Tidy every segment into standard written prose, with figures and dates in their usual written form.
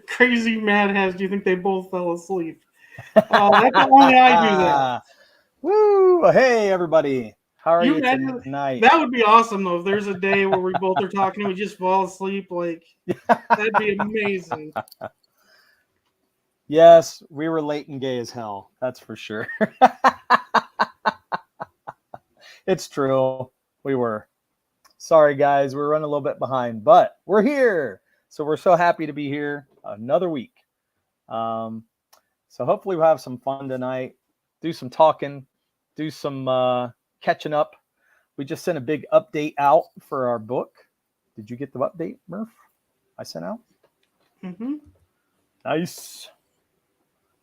Crazy Mad has. Do you think they both fell asleep? That's only I do that. Woo! Hey, everybody. How are You you imagine tonight? that would be awesome though. If there's a day where we both are talking and we just fall asleep, like that'd be amazing. Yes, we were late and gay as hell. That's for sure. It's true. We were. Sorry, guys. We're running a little bit behind, but we're here. So we're so happy to be here another week. Um, so hopefully we'll have some fun tonight, do some talking, do some catching up. We just sent a big update out for our book. Did you get the update, Murph? I sent out? Mm-hmm. Nice.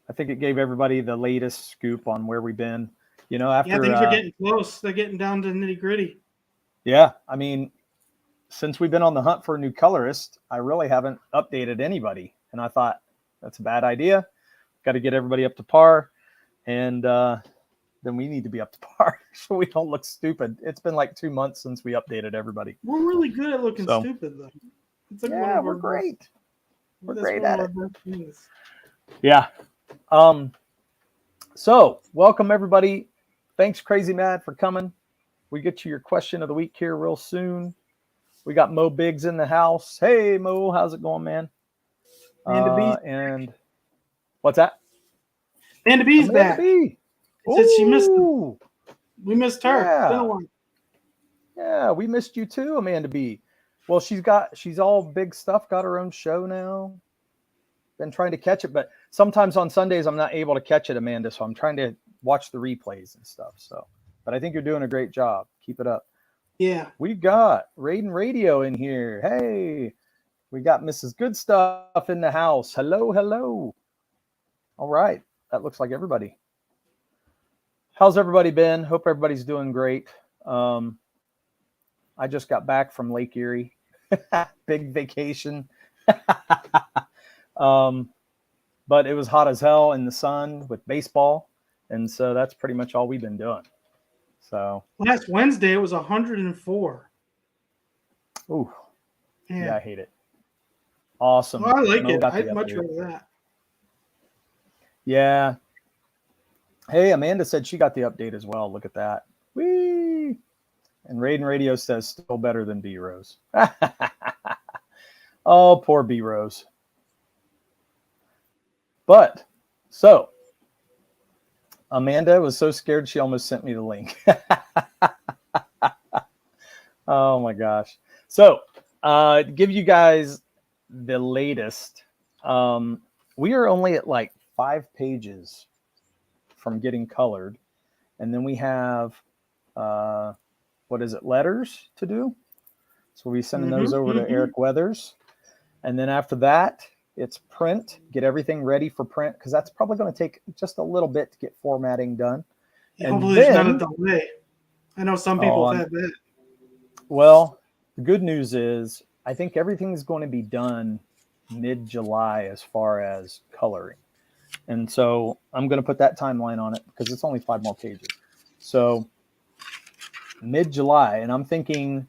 I think it gave everybody the latest scoop on where we've been. Yeah, things are getting close. They're getting down to nitty gritty. Yeah, I mean, since we've been on the hunt for a new colorist, I really haven't updated anybody. And I thought that's a bad idea. Got to get everybody up to par. And then we need to be up to par so we don't look stupid. It's been like 2 months since we updated everybody. We're really good at looking So, stupid though. It's like one yeah, of we're our great. We're that's great one at of it. our best things. Yeah. So welcome everybody. Thanks, Crazy Mad, for coming. We get you your question of the week here real soon. We got Mo Biggs in the house. Hey Mo, how's it going, man? Amanda B's And what's that? Amanda B's Amanda back. B. Since she missed Ooh, we missed her. It's been a yeah. while. Yeah, we missed you too, Amanda B. Well, she's all big stuff, got her own show now. Been trying to catch it, but sometimes on Sundays I'm not able to catch it, Amanda. So I'm trying to watch the replays and stuff. So, but I think you're doing a great job. Keep it up. Yeah. We've got Raiden Radio in here. Hey, we got Mrs. Good Stuff in the house. Hello, hello. All right, that looks like everybody. How's everybody been? Hope everybody's doing great. I just got back from Lake Erie. Big vacation. But it was hot as hell in the sun with baseball. And so that's pretty much all we've been doing. So last Wednesday it was 104. Ooh. Yeah, yeah, I hate it. Awesome. well, I like Mo it. got the I'd much update. rather that. Yeah. Hey, Amanda said she got the update as well. Look at that. Whee! And Raiden Radio says still better than B Rose. Oh, poor B Rose. But so Amanda was so scared she almost sent me the link. Oh my gosh. So to give you guys the latest, we are only at like 5 pages from getting colored. And then we have letters to do. So we'll be sending those over to Eric Weathers. And then after that, it's print, get everything ready for print, because that's probably going to take just a little bit to get formatting done. Yeah, and hopefully then, there's not a delay. I know some people have had that. Well, the good news is I think everything's going to be done mid-July as far as coloring. And so I'm going to put that timeline on it because it's only 5 more pages. So mid-July, and I'm thinking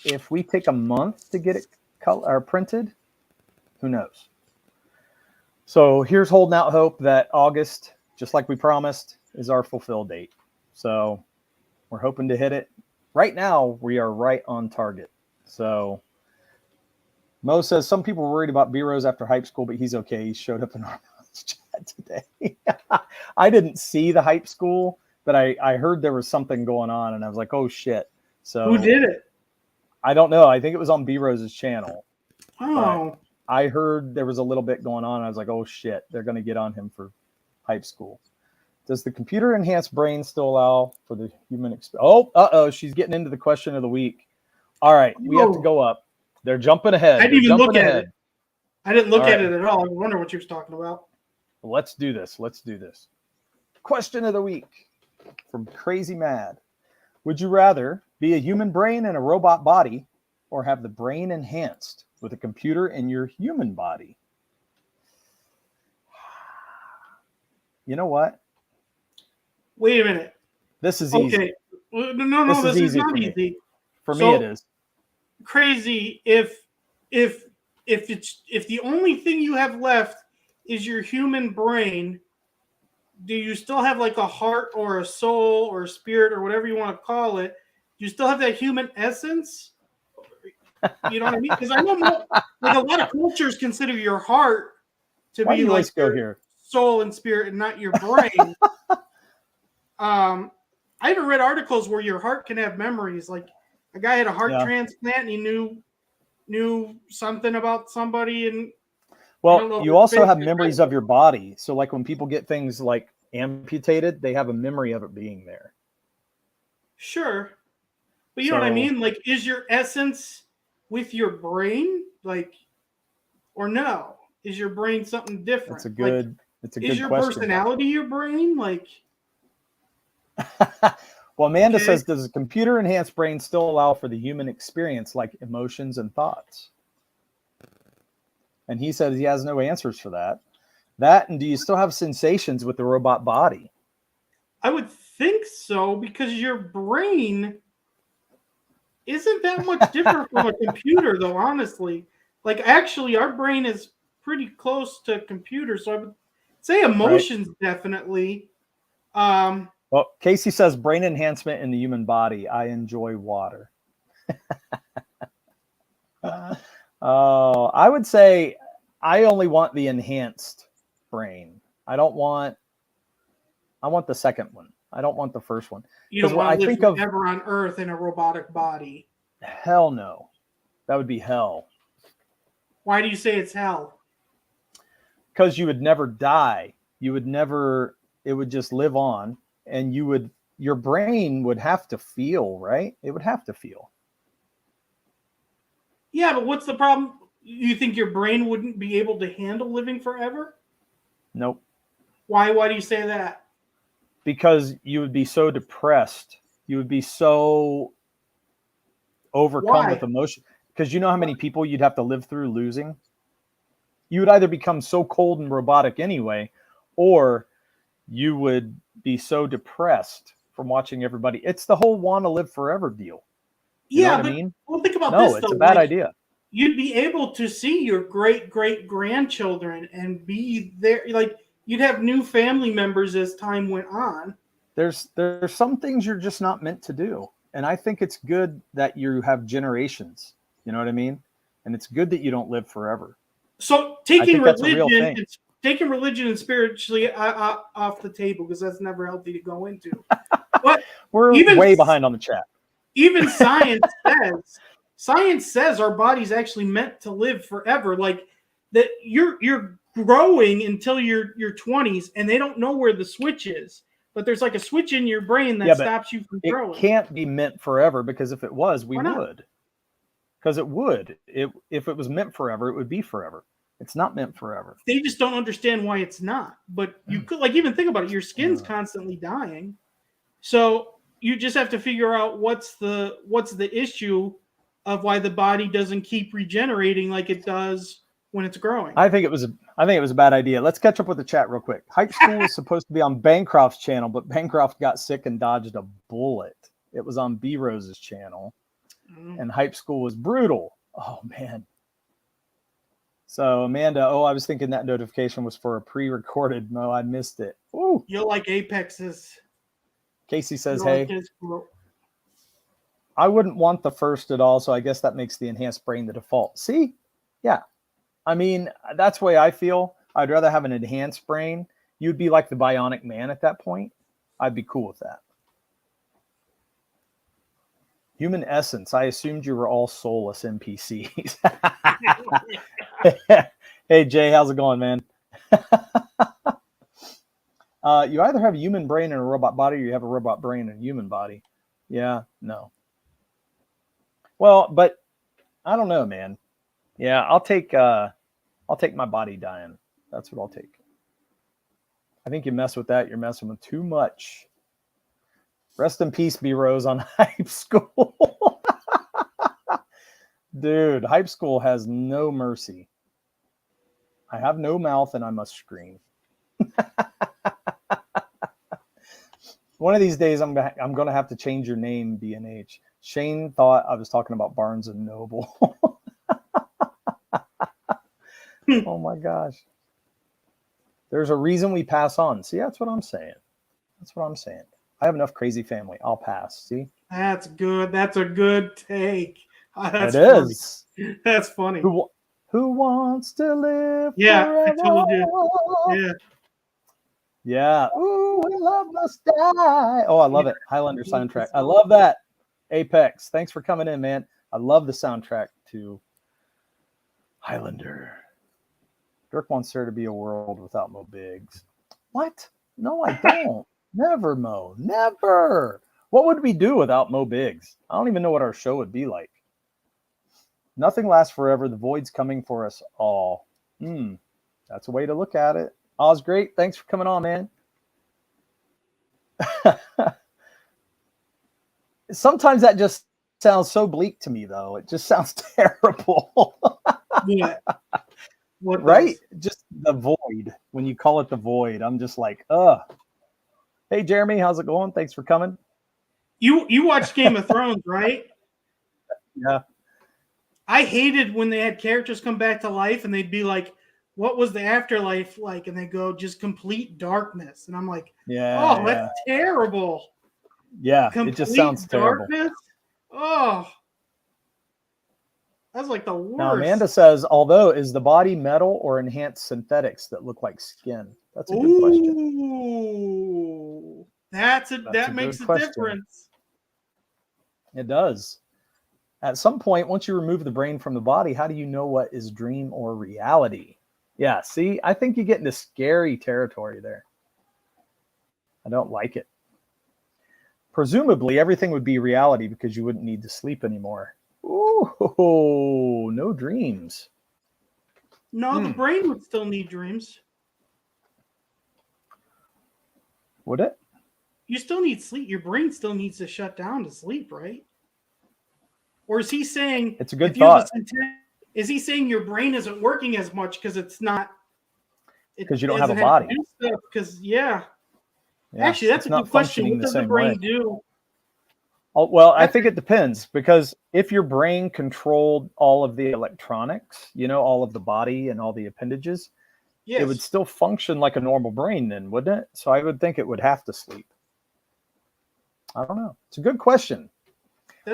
if we take a month to get it printed, who knows? So here's holding out hope that August, just like we promised, is our fulfill date. So we're hoping to hit it. Right now, we are right on target. So Mo says some people were worried about B-Rose after hype school, but he's okay. He showed up in our chat today. I didn't see the hype school, but I heard there was something going on, and I was like, oh, shit. So who did it? I don't know. I think it was on B-Rose's channel. Oh. I heard there was a little bit going on. I was like, oh, shit. They're going to get on him for hype school. Does the computer-enhanced brain still allow for the human experience? Oh, she's getting into the question of the week. All right, we have to go up. They're jumping ahead. I didn't even look at it. I didn't look at it at all. I wonder what you was talking about. Let's do this. Question of the week from Crazy Mad. Would you rather be a human brain in a robot body or have the brain enhanced with a computer in your human body? You know what? Wait a minute. This is easy. Okay. No, this is not easy. For me, it is. Crazy. If if the only thing you have left is your human brain, do you still have like a heart or a soul or a spirit or whatever you want to call it? Do you still have that human essence? You know what I mean? Because I know like a lot of cultures consider your heart to Why do be you like always go your here? soul and spirit and not your brain. I even read articles where your heart can have memories. Like a guy had a heart Yeah. transplant and he knew something about somebody, and I don't Well, know if you it's also fake. have memories of your body. So like when people get things like amputated, they have a memory of it being there. Sure, but you know what I So mean. Like, is your essence with your brain, like, or no? Is your brain something it's different? a Like, good it's a is good your question. personality your brain? Like, Well, Amanda okay, says, does a computer enhanced brain still allow for the human experience like emotions and thoughts? And he says he has no answers for that. That, and do you still have sensations with the robot body? I would think so because your brain isn't that much different from a computer, though. Honestly, like, actually, our brain is pretty close to a computer, so I would say Right. emotions definitely. Um, Well, Casey says brain enhancement in the human body. I enjoy water. Oh, I would say I only want the enhanced brain. I want the second one. I don't want the first one. you Because don't what want I to live think of, forever on Earth in a robotic body. hell no. That would be hell. Why do you say it's hell? Because you would never die. You would never, it would just live on, and your brain would have to feel, right? It would have to feel. Yeah, but what's the problem? You think your brain wouldn't be able to handle living forever? Nope. Why? Why do you say that? Because you would be so depressed. You would be so overcome with Why? emotion. Because you know how many people you'd have to live through losing? You would either become so cold and robotic anyway, or you would be so depressed from watching everybody. It's the whole want to live forever deal. You know Yeah, what I but mean? well, think about No, this it's though. a bad Like, idea. you'd be able to see your great great grandchildren and be there. Like, you'd have new family members as time went on. There's some things you're just not meant to do. And I think it's good that you have generations. You know what I mean? And it's good that you don't live forever. So I think that's a real thing. taking religion and spiritually off the table because that's never healthy to go into. But We're even way behind on the chat. even science says our body's actually meant to live forever. Like that, you're growing until your 20s, and they don't know where the switch is. But there's like a switch in your brain that Yeah, but stops you from it growing. can't be meant forever, because if it was, we Why not? would. Because it would. If it was meant forever, it would be forever. It's not meant forever. They just don't understand why it's not. But you could, like, even think about it. Your skin's Uh, constantly dying, so you just have to figure out what's the issue of why the body doesn't keep regenerating like it does when it's growing. I think it was a bad idea. Let's catch up with the chat real quick. Hype School was supposed to be on Bancroft's channel, but Bancroft got sick and dodged a bullet. It was on B Rose's channel, and Hype School was brutal. Oh man. So Amanda, I was thinking that notification was for a pre-recorded. No, I missed it. Ooh. You'll like Apex's. Casey says, You'll like hey, his quote. I wouldn't want the first at all, so I guess that makes the enhanced brain the default. See? Yeah. I mean, that's the way I feel. I'd rather have an enhanced brain. You'd be like the bionic man at that point. I'd be cool with that. Human essence. I assumed you were all soulless NPCs. Hey, Jay, how's it going, man? You either have a human brain in a robot body, or you have a robot brain in a human body. Yeah, no. Well, but I don't know, man. Yeah, I'll take my body dying. That's what I'll take. I think you mess with that, you're messing with too much. Rest in peace, B Rose on Hype School. Dude, Hype School has no mercy. I have no mouth and I must scream. One of these days, I'm gonna have to change your name, B&H. Shane thought I was talking about Barnes and Noble. Oh my gosh. There's a reason we pass on. See, that's what I'm saying. That's what I'm saying. I have enough crazy family. I'll pass. See? That's good. That's a good take. It That's funny. is. That's funny. Who wants to live Yeah, I forever? told you. Yeah. Yeah. Ooh, we love must die. Oh, I love it. Highlander soundtrack. I love that. Apex. Thanks for coming in, man. I love the soundtrack to Highlander. Dirk wants there to be a world without Mo Biggs. What? No, I don't. Never, Mo. Never. What would we do without Mo Biggs? I don't even know what our show would be like. Nothing lasts forever. The void's coming for us all. That's a way to look at it. Oz, great. Thanks for coming on, man. Sometimes that just sounds so bleak to me, though. It just sounds terrible. Yeah. What right? does? Just the void. When you call it the void, I'm just like, ugh. Hey, Jeremy, how's it going? Thanks for coming. You watched Game of Thrones, right? Yeah. I hated when they had characters come back to life and they'd be like, what was the afterlife like? And they go, just complete darkness. And I'm like, Yeah. oh, that's terrible. Yeah, Complete it just sounds terrible. Darkness? Oh, that's like the worst. Now, Amanda says, although, is the body metal or enhanced synthetics that look like skin? That's a good question. Ooh, that makes a difference. It does. At some point, once you remove the brain from the body, how do you know what is dream or reality? Yeah, see, I think you get into scary territory there. I don't like it. Presumably, everything would be reality because you wouldn't need to sleep anymore. Ooh, no dreams. No, the brain would still need dreams. Would it? You still need sleep. Your brain still needs to shut down to sleep, right? Or is he saying it's a good thought? Is he saying your brain isn't working as much because it's not? Because you don't have a body. Because actually, that's a good question. What does the brain do? Oh, well, I think it depends, because if your brain controlled all of the electronics, all of the body and all the appendages, it would still function like a normal brain then, wouldn't it? So I would think it would have to sleep. I don't know. It's a good question.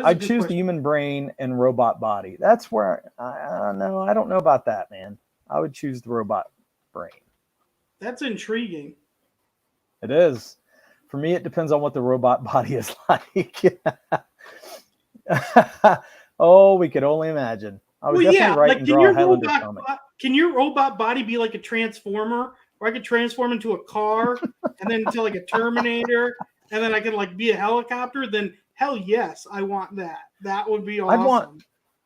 I'd choose the human brain and robot body. That's where I don't know about that, man. I would choose the robot brain. That's intriguing. It is. For me, it depends on what the robot body is like. Oh, we could only imagine. I would definitely write and draw a Highlander comic. Can your robot body be like a transformer, where I could transform into a car and then into like a Terminator, and then I can like be a helicopter? Then hell yes, I want that. That would be awesome.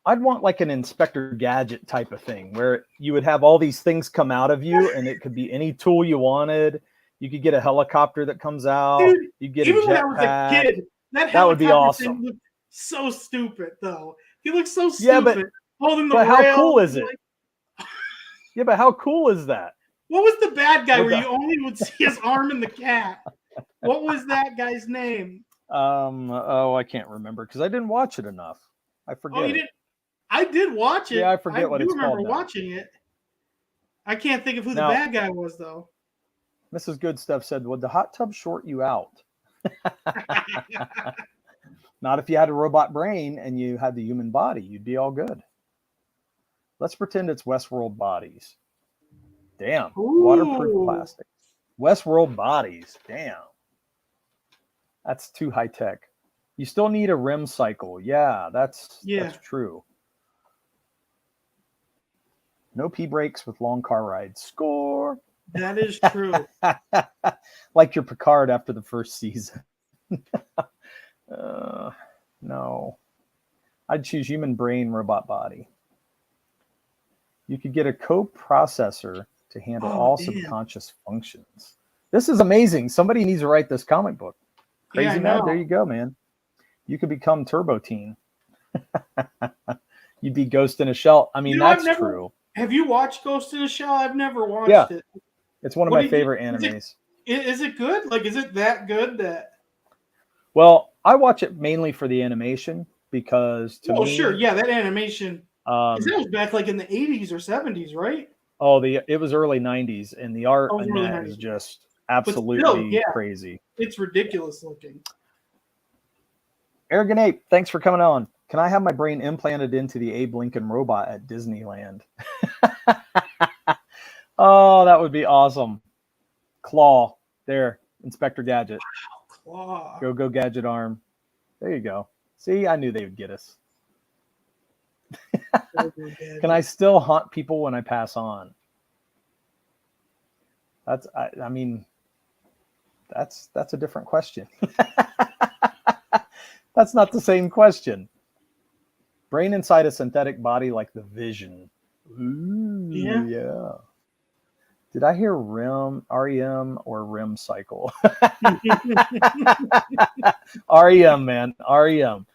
I'd want like an Inspector Gadget type of thing, where you would have all these things come out of you, and it could be any tool you wanted. You could get a helicopter that comes out. Dude, you get even a when I was a kid, that would be awesome. Thing looked so stupid, though. He looks so stupid. Yeah, but holding the but rail, how cool is it? Yeah, but how cool is that? What was the bad guy where you only would see his arm in the cat? What was that guy's name? I can't remember because I didn't watch it enough. I forget. Oh, you didn't? I did watch it. Yeah, I forget what it's called. I remember watching it. I can't think of who the bad guy was, though. Mrs. Good Stuff said, would the hot tub short you out? Not if you had a robot brain and you had the human body. You'd be all good. Let's pretend it's Westworld bodies. Damn. Ooh. Waterproof plastic. Westworld bodies. Damn. That's too high tech. You still need a REM cycle. Yeah, that's true. No pee breaks with long car rides. Score. That is true. Like your Picard after the first season. No. I'd choose human brain, robot body. You could get a coprocessor to handle all subconscious functions. This is amazing. Somebody needs to write this comic book. Crazy man. There you go, man. You could become Turbo Teen. You'd be Ghost in a Shell. I mean, that's true. Have you watched Ghost in a Shell? I've never watched it. It's one of my favorite animes. Is it good? Like, is it that good that? Well, I watch it mainly for the animation because to me. Oh, sure. Yeah, that animation. That was back like in the 80s or 70s, right? Oh, it was early 90s, and the art Oh, it was in early that is 90s. just But still, absolutely yeah, crazy. it's ridiculous looking. Arrogant Ape, thanks for coming on. Can I have my brain implanted into the Abe Lincoln robot at Disneyland? Oh, that would be awesome. Claw, there, Inspector Gadget. Claw. Go Gadget arm. There you go. See, I knew they would get us. Can I still haunt people when I pass on? I mean, that's a different question. That's not the same question. Brain inside a synthetic body like the Vision. Ooh, yeah. Did I hear REM or REM cycle? REM, man. REM.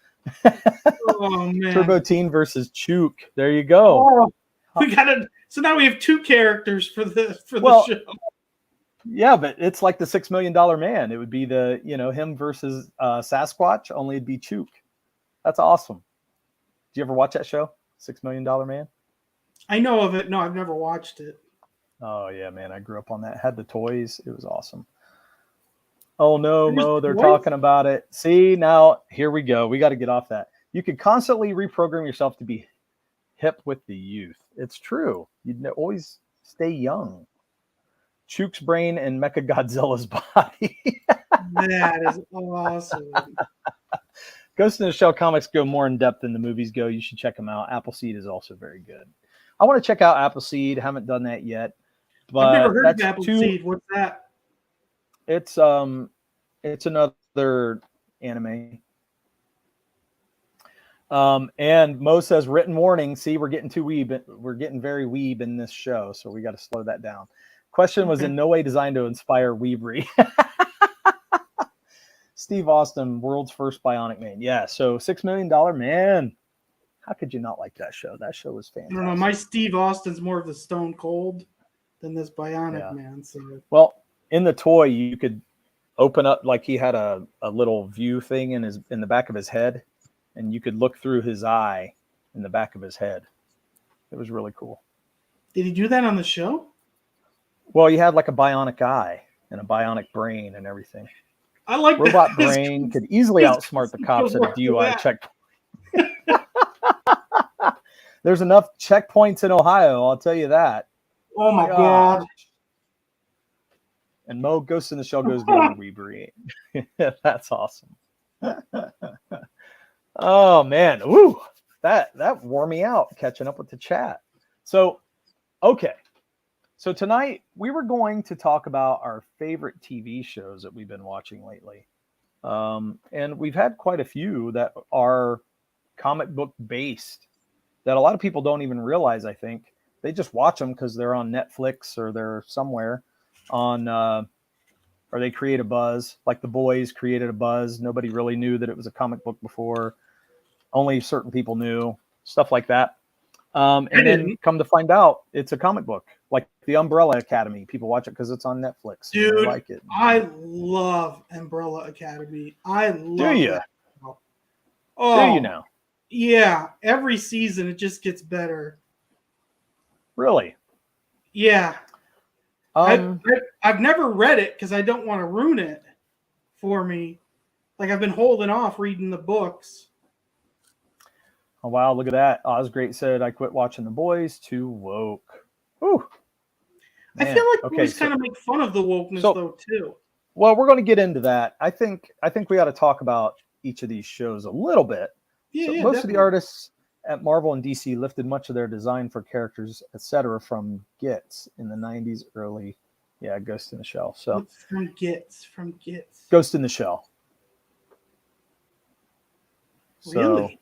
Oh man. Turbo Teen versus Chook. There you go. Oh, we got it. So now we have two characters for the show. Yeah, but it's like the $6 Million Man. It would be him versus Sasquatch, only it'd be Chook. That's awesome. Did you ever watch that show, $6 Million Man? I know of it. No, I've never watched it. Oh yeah, man. I grew up on that. Had the toys. It was awesome. Oh no, Mo, they're talking about it. See, now here we go. We got to get off that. You can constantly reprogram yourself to be hip with the youth. It's true. You'd always stay young. Chook's brain and Mechagodzilla's body. That is awesome. Ghost in the Shell comics go more in depth than the movies go. You should check them out. Appleseed is also very good. I want to check out Appleseed. Haven't done that yet. But I've never heard of Appleseed. What's that? It's another anime. And Mo says written warning. See, we're getting too weeb. We're getting very weeb in this show, so we got to slow that down. Question was in no way designed to inspire weebery. Steve Austin, world's first bionic man. Yeah, so $6 Million Man. How could you not like that show? That show was fantastic. I don't know. My Steve Austin's more of the Stone Cold than this bionic man. So, well, in the toy, you could open up, like he had a little view thing in the back of his head, and you could look through his eye in the back of his head. It was really cool. Did he do that on the show? Well, he had like a bionic eye and a bionic brain and everything. I like robot brain could easily outsmart the cops at a DUI checkpoint. There's enough checkpoints in Ohio, I'll tell you that. Oh my God. And Mo Ghost in the Shell goes beyond weebery. That's awesome. Oh man. Woo. That wore me out catching up with the chat. So, okay. So tonight we were going to talk about our favorite TV shows that we've been watching lately. And we've had quite a few that are comic book based that a lot of people don't even realize. I think they just watch them because they're on Netflix or they're somewhere on, or they create a buzz. Like The Boys created a buzz. Nobody really knew that it was a comic book before. Only certain people knew, stuff like that. And then come to find out it's a comic book, like The Umbrella Academy. People watch it because it's on Netflix. Dude, they like it. I love Umbrella Academy. I love Do you? That. Oh, do you now? Yeah. Every season it just gets better. Really? Yeah. I've never read it because I don't want to ruin it for me. Like I've been holding off reading the books. Oh, wow. Look at that. Osgreat said, I quit watching The Boys, too woke. Ooh. Man. I feel like boys kind of make fun of the wokeness, though, too. Well, we're going to get into that. I think we ought to talk about each of these shows a little bit. Yeah, so yeah, most definitely. of the artists at Marvel and DC lifted much of their design for characters, etc., from Gits in the 90s, early, Ghost in the Shell. So from Gits. Ghost in the Shell. Really? So,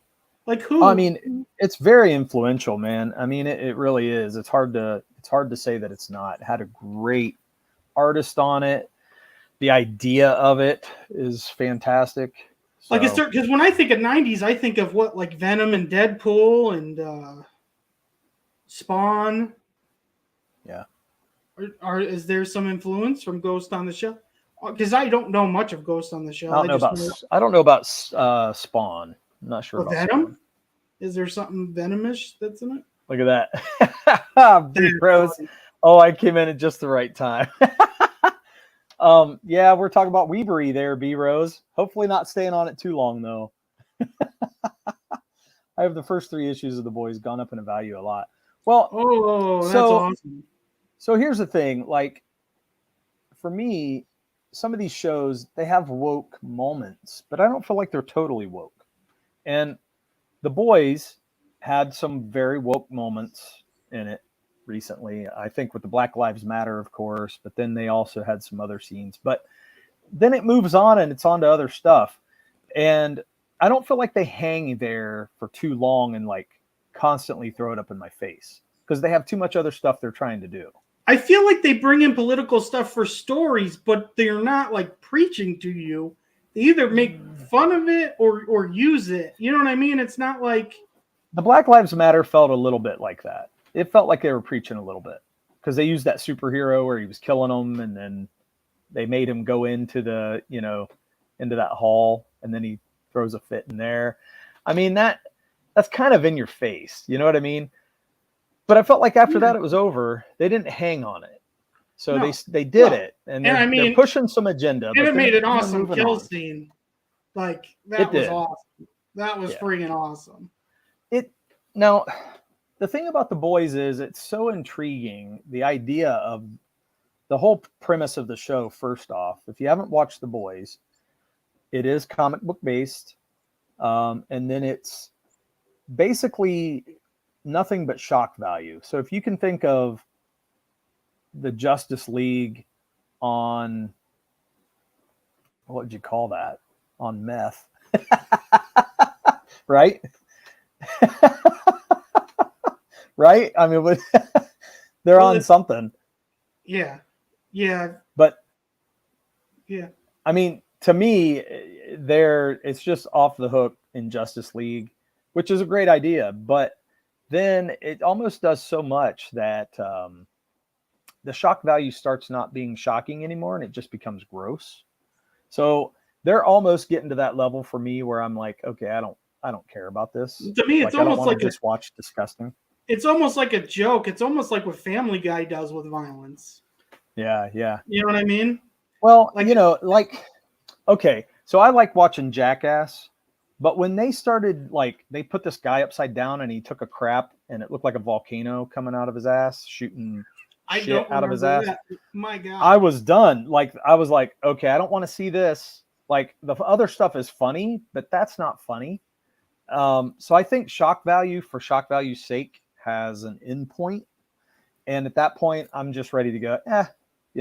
like who? I mean, it's very influential, man. I mean, it really is. It's hard to say that it's not. It had a great artist on it. The idea of it is fantastic. So, like, because when I think of 90s, I think of what, like Venom and Deadpool and Spawn. Yeah. Is there some influence from Ghost on the Shell? Because I don't know much of Ghost on the Shell. I don't know about Spawn. I'm not sure about Venom. Spawn. Is there something venomous that's in it? Look at B Rose. Oh, I came in at just the right time. Yeah, we're talking about Weebery there, B Rose. Hopefully not staying on it too long though. I have the first 3 issues of The Boys gone up in value a lot. Well, that's awesome. So here's the thing, like for me, some of these shows, they have woke moments, but I don't feel like they're totally woke. And The Boys had some very woke moments in it recently. I think with the Black Lives Matter, of course, but then they also had some other scenes. But then it moves on and it's on to other stuff. And I don't feel like they hang there for too long and like constantly throw it up in my face because they have too much other stuff they're trying to do. I feel like they bring in political stuff for stories, but they're not like preaching to you. They either make fun of it or use it. You know what I mean? It's not like the Black Lives Matter felt a little bit like that. It felt like they were preaching a little bit because they used that superhero where he was killing them, and then they made him go into the, you know, into that hall, and then he throws a fit in there. I mean, that's kind of in your face. You know what I mean? But I felt like after that it was over. They didn't hang on it, so they did it, and they're pushing some agenda. And it made an awesome kill scene. Like that was awesome. That was freaking awesome. Now, the thing about The Boys is it's so intriguing. The idea of the whole premise of the show. First off, if you haven't watched The Boys, it is comic book based, and then it's basically nothing but shock value. So if you can think of the Justice League on, what would you call that? On meth, right? Right? I mean, they're on something. Yeah. But yeah, I mean, to me, it's just off the hook in Justice League, which is a great idea. But then it almost does so much that the shock value starts not being shocking anymore, and it just becomes gross. So they're almost getting to that level for me where I'm like, okay, I don't care about this. To me, it's almost like just watch disgusting. It's almost like a joke. It's almost like what Family Guy does with violence. Yeah. You know what I mean? Well, okay, so I like watching Jackass, but when they started, like, they put this guy upside down and he took a crap and it looked like a volcano coming out of his ass, shooting shit out of his ass. My God. I was done. Like, I was like, okay, I don't want to see this. Like, the other stuff is funny, but that's not funny. So I think shock value for shock value's sake has an end point. And at that point, I'm just ready to go,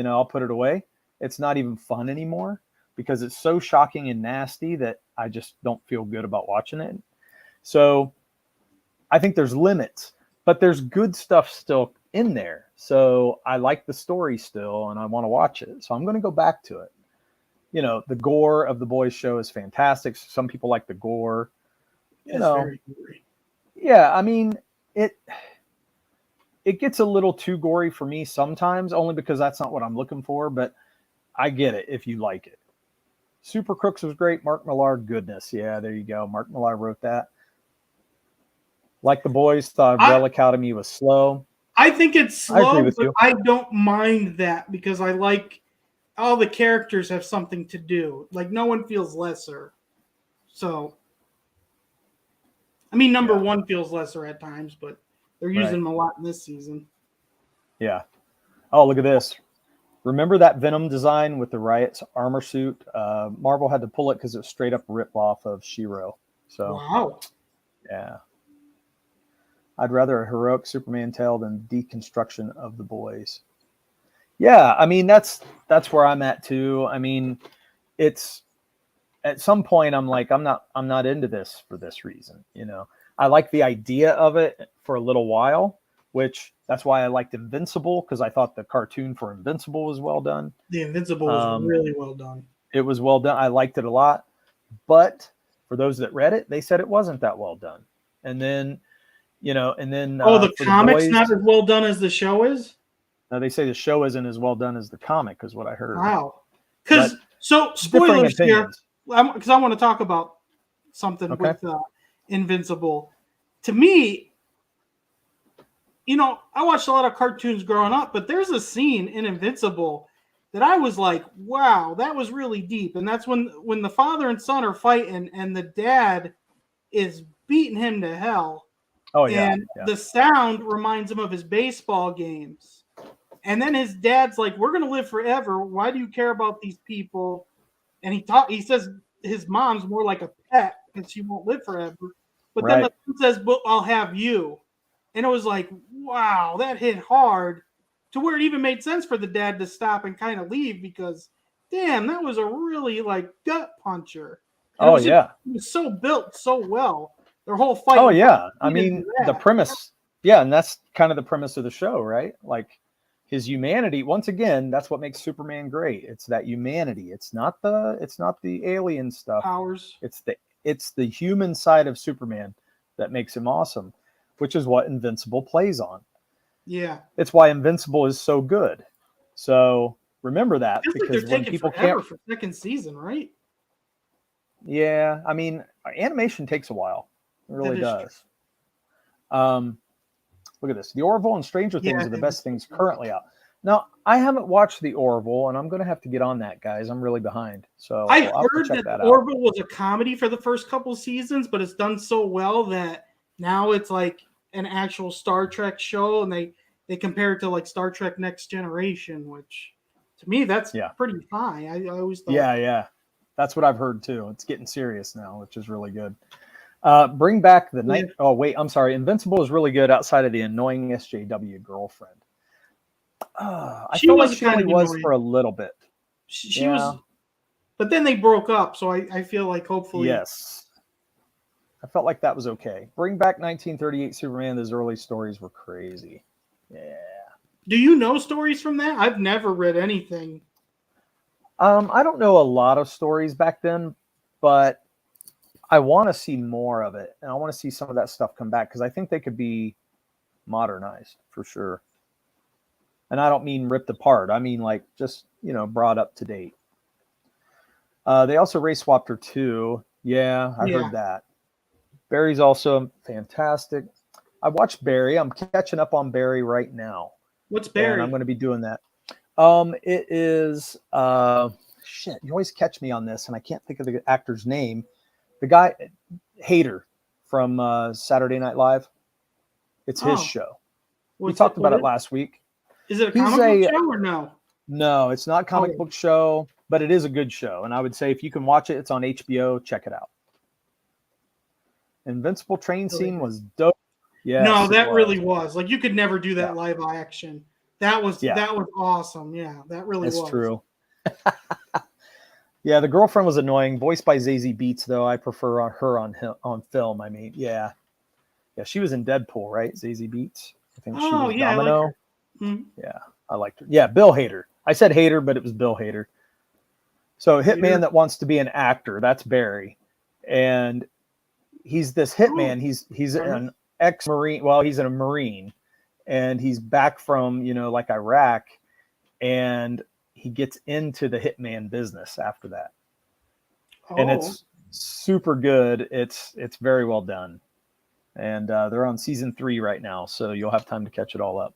I'll put it away. It's not even fun anymore because it's so shocking and nasty that I just don't feel good about watching it. So I think there's limits, but there's good stuff still in there. So I like the story still and I want to watch it. So I'm going to go back to it. You know, the gore of The Boys show is fantastic. Some people like the gore. Very gory. Yeah, I mean, it gets a little too gory for me sometimes, only because that's not what I'm looking for, but I get it if you like it. Super Crooks was great. Mark Millar, goodness. Yeah, there you go. Mark Millar wrote that. Like The Boys, thought Umbrella Academy was slow. I think it's slow, but I don't mind that because I like all the characters have something to do. Like, no one feels lesser. So, I mean, number one feels lesser at times, but they're using them a lot in this season. Yeah. Oh, look at this. Remember that Venom design with the Riot's armor suit? Marvel had to pull it because it was straight up rip off of She-Ra. So, wow. Yeah. I'd rather a heroic Superman tale than deconstruction of The Boys. Yeah, I mean, that's where I'm at too. I mean, it's at some point I'm like, I'm not into this for this reason. You know, I like the idea of it for a little while, which that's why I liked Invincible, because I thought the cartoon for Invincible was well done. The Invincible was really well done. It was well done. I liked it a lot. But for those that read it, they said it wasn't that well done. And then, the comic's not as well done as the show is? No, they say the show isn't as well done as the comic, is what I heard. Wow. So spoilers here, because I want to talk about something with Invincible. To me, I watched a lot of cartoons growing up, but there's a scene in Invincible that I was like, wow, that was really deep. And that's when the father and son are fighting and the dad is beating him to hell. Oh yeah, And the sound reminds him of his baseball games. And then his dad's like, we're going to live forever. Why do you care about these people? And he says his mom's more like a pet because she won't live forever. But then the right. son says, well, I'll have you. And it was like, wow, that hit hard to where it even made sense for the dad to stop and kind of leave because, damn, that was a really like gut puncher. And Oh it yeah. was so built so well. Their whole fight. Oh yeah. I mean, the premise. Yeah, and that's kind of the premise of the show, right? Like his humanity. Once again, that's what makes Superman great. It's that humanity. It's not the alien stuff. Powers. It's the human side of Superman that makes him awesome, which is what Invincible plays on. Yeah. It's why Invincible is so good. So remember that because when people can't for second season, right? Yeah, I mean, animation takes a while. It really does. Look at this. The Orville and Stranger Things are the best things currently out. Now, I haven't watched The Orville, and I'm going to have to get on that, guys. I'm really behind. So I heard that Orville was a comedy for the first couple seasons, but it's done so well that now it's like an actual Star Trek show, and they compare it to like Star Trek Next Generation, which to me that's pretty high. I always thought. Yeah. That's what I've heard too. It's getting serious now, which is really good. Bring back the night. Oh wait, I'm sorry. Invincible is really good outside of the annoying SJW girlfriend. I felt like she only was for a little bit. She was, but then they broke up. So I feel like hopefully. Yes. I felt like that was okay. Bring back 1938 Superman. Those early stories were crazy. Yeah. Do you know stories from that? I've never read anything. I don't know a lot of stories back then, but I want to see more of it. And I want to see some of that stuff come back because I think they could be modernized for sure. And I don't mean ripped apart. I mean like just, brought up to date. They also race swapped her too. Yeah, I heard that. Barry's also fantastic. I watched Barry. I'm catching up on Barry right now. What's Barry? And I'm going to be doing that. It is shit. You always catch me on this, and I can't think of the actor's name. The guy, Hader from Saturday Night Live. It's his show. We talked about it last week. Is it a comic book show or no? No, it's not a comic book show, but it is a good show. And I would say if you can watch it, it's on HBO. Check it out. Invincible train scene was dope. Yeah. No, that really was. Like you could never do that live action. That was awesome. Yeah, that really was. That's true. Yeah, the girlfriend was annoying. Voiced by Zazie Beetz, though. I prefer her on film. I mean, yeah, she was in Deadpool, right? Zazie Beetz. I think she was Domino. Like mm-hmm. Yeah, I liked her. Yeah, Bill Hader. I said Hader, but it was Bill Hader. So, hitman that wants to be an actor. That's Barry, and he's this hitman. He's an ex-Marine. Well, he's a Marine. And he's back from, like Iraq, and he gets into the hitman business after that. And it's super good. It's very well done. And they're on season 3 right now, so you'll have time to catch it all up.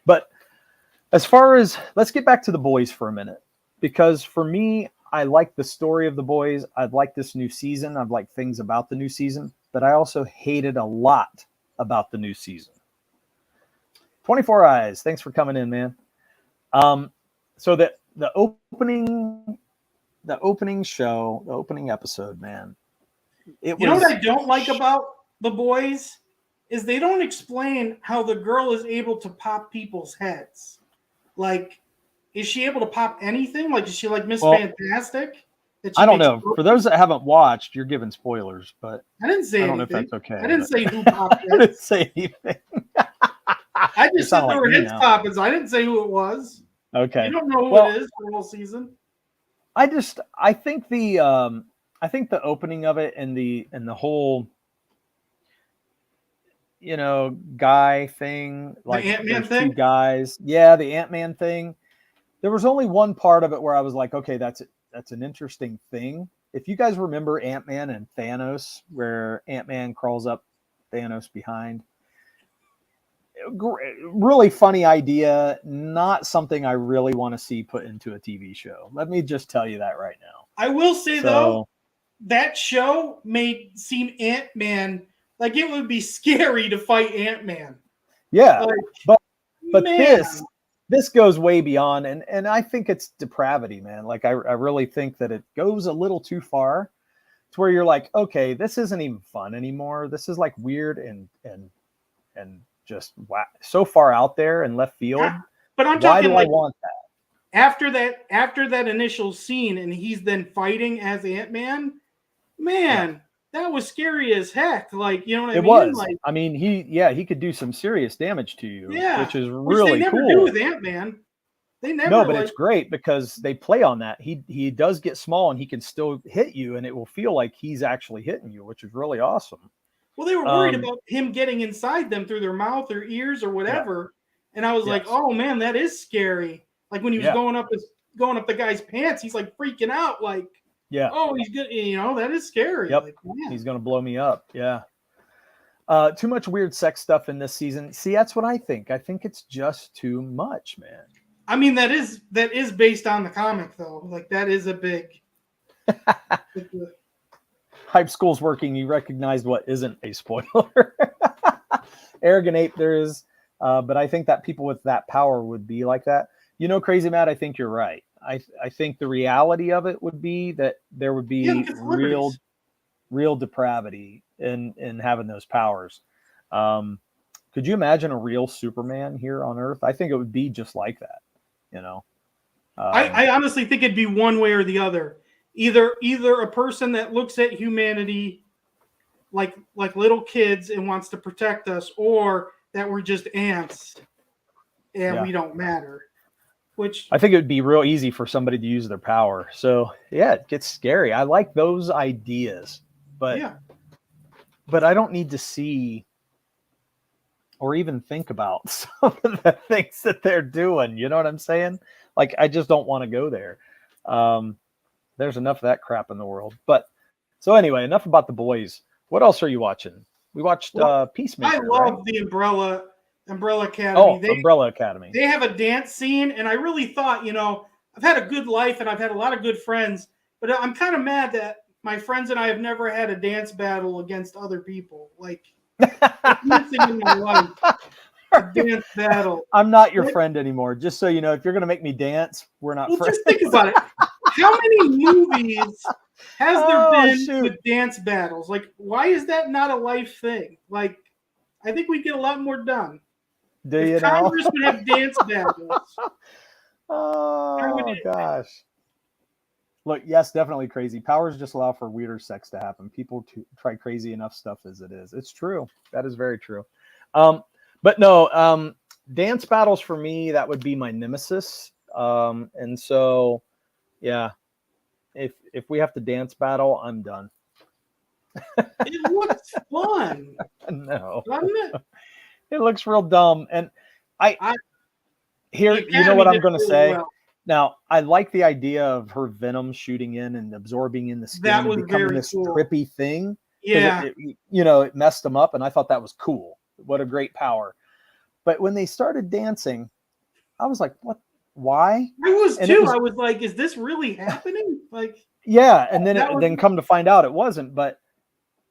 But as far as, let's get back to The Boys for a minute. Because for me, I like the story of The Boys. I'd like this new season. I've liked things about the new season. But I also hated a lot about the new season. 24 Eyes, thanks for coming in, man. So the opening show, the opening episode, man. You know what I don't like about The Boys is they don't explain how the girl is able to pop people's heads. Like, is she able to pop anything? Like, is she like Miss Fantastic? I don't know. For those that haven't watched, you're giving spoilers, but I didn't say anything. I don't know if that's okay. I didn't say who popped heads. I didn't say anything. I just said there were heads popping. I didn't say who it was. Okay. You don't know who it is for the whole season. I think the opening of it and the whole guy thing, like the Ant-Man thing? 2 guys. Yeah, the Ant-Man thing. There was only one part of it where I was like, okay, that's an interesting thing. If you guys remember Ant-Man and Thanos, where Ant-Man crawls up Thanos behind, really funny idea. Not something I really want to see put into a TV show. Let me just tell you that right now. I will say though, that show made seem Ant-Man like it would be scary to fight Ant-Man. Yeah, like, but man. this goes way beyond, and I think it's depravity, man. Like I really think that it goes a little too far to where you're like, okay, this isn't even fun anymore. This is like weird and just so far out there in left field. But I'm why talking do like I want that? After that initial scene, and he's then fighting as Ant-Man, man, that was scary as heck. Like, you know what I mean? It was. Like, I mean, he could do some serious damage to you, which is really they never cool. do with Ant-Man. They never. No, but it's great because they play on that. He does get small and he can still hit you, and it will feel like he's actually hitting you, which is really awesome. Well, they were worried about him getting inside them through their mouth or ears or whatever, and I was like, oh man, that is scary. Like when he was going up the guy's pants, he's like freaking out, like, oh, he's good. You know, that is scary. Yep, like, he's gonna blow me up. Yeah. Too much weird sex stuff in this season. See, that's what I think. I think it's just too much, man. I mean, that is based on the comic, though. Like, that is a big. Hype School's working. You recognized what isn't a spoiler. Arrogant Ape, there is, but I think that people with that power would be like that. You know, Crazy Matt, I think you're right. I think the reality of it would be that there would be real depravity in having those powers. Could you imagine a real Superman here on Earth? I think it would be just like that. You know, I honestly think it'd be one way or the other. Either a person that looks at humanity like little kids and wants to protect us, or that we're just ants and we don't matter. Which I think it would be real easy for somebody to use their power. So yeah, it gets scary. I like those ideas, but I don't need to see or even think about some of the things that they're doing. You know what I'm saying? Like, I just don't want to go there. There's enough of that crap in the world. But so anyway, enough about the boys. What else are you watching? We watched Peacemaker. I love the Umbrella Academy. Oh, Umbrella Academy. They have a dance scene, and I really thought, you know, I've had a good life and I've had a lot of good friends, but I'm kind of mad that my friends and I have never had a dance battle against other people. Like, dancing in my life. A dance battle. I'm not your friend anymore. Just so you know, if you're going to make me dance, we're not friends. Just think about it. How many movies has there been with dance battles? Like, why is that not a life thing? Like, I think we'd get a lot more done. If Congress would have dance battles. Oh, gosh. Look, yes, definitely crazy. Powers just allow for weirder sex to happen. People try crazy enough stuff as it is. It's true. That is very true. But no, dance battles for me, that would be my nemesis. And so, yeah, if we have to dance battle, I'm done. It looks fun. No, doesn't it? It looks real dumb. And you know what I'm going to say? Well. Now, I like the idea of her venom shooting in and absorbing in the skin and becoming this trippy thing. Yeah. It messed them up, and I thought that was cool. What a great power. But when they started dancing, I was like, what? Why? I was too. I was like, is this really happening? Like, yeah. And then come to find out it wasn't. But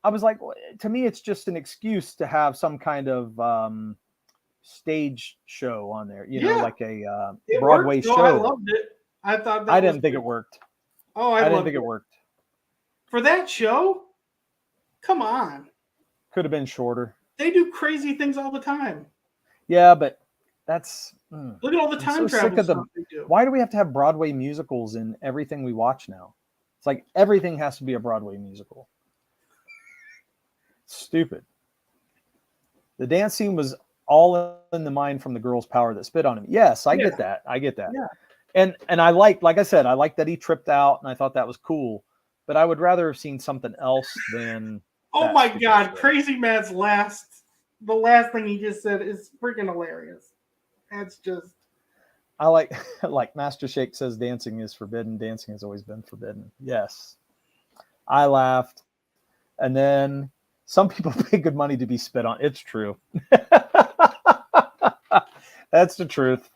I was like, to me, it's just an excuse to have some kind of stage show on there, like a Broadway show. I loved it. I thought I didn't think it worked. Oh, I didn't think it worked. For that show? Come on. Could have been shorter. They do crazy things all the time. Yeah, but that's look at all the time travel stuff they do. Why do we have to have Broadway musicals in everything we watch now? It's like everything has to be a Broadway musical. Stupid. The dance scene was all in the mind from the girl's power that spit on him. Yes, I get that. Yeah. And I like I said, I like that he tripped out, and I thought that was cool. But I would rather have seen something else than. Oh my God, Crazy Matt's the last thing he just said is freaking hilarious. That's just. I like Master Shake says dancing is forbidden. Dancing has always been forbidden. Yes. I laughed. And then some people pay good money to be spit on. It's true. That's the truth.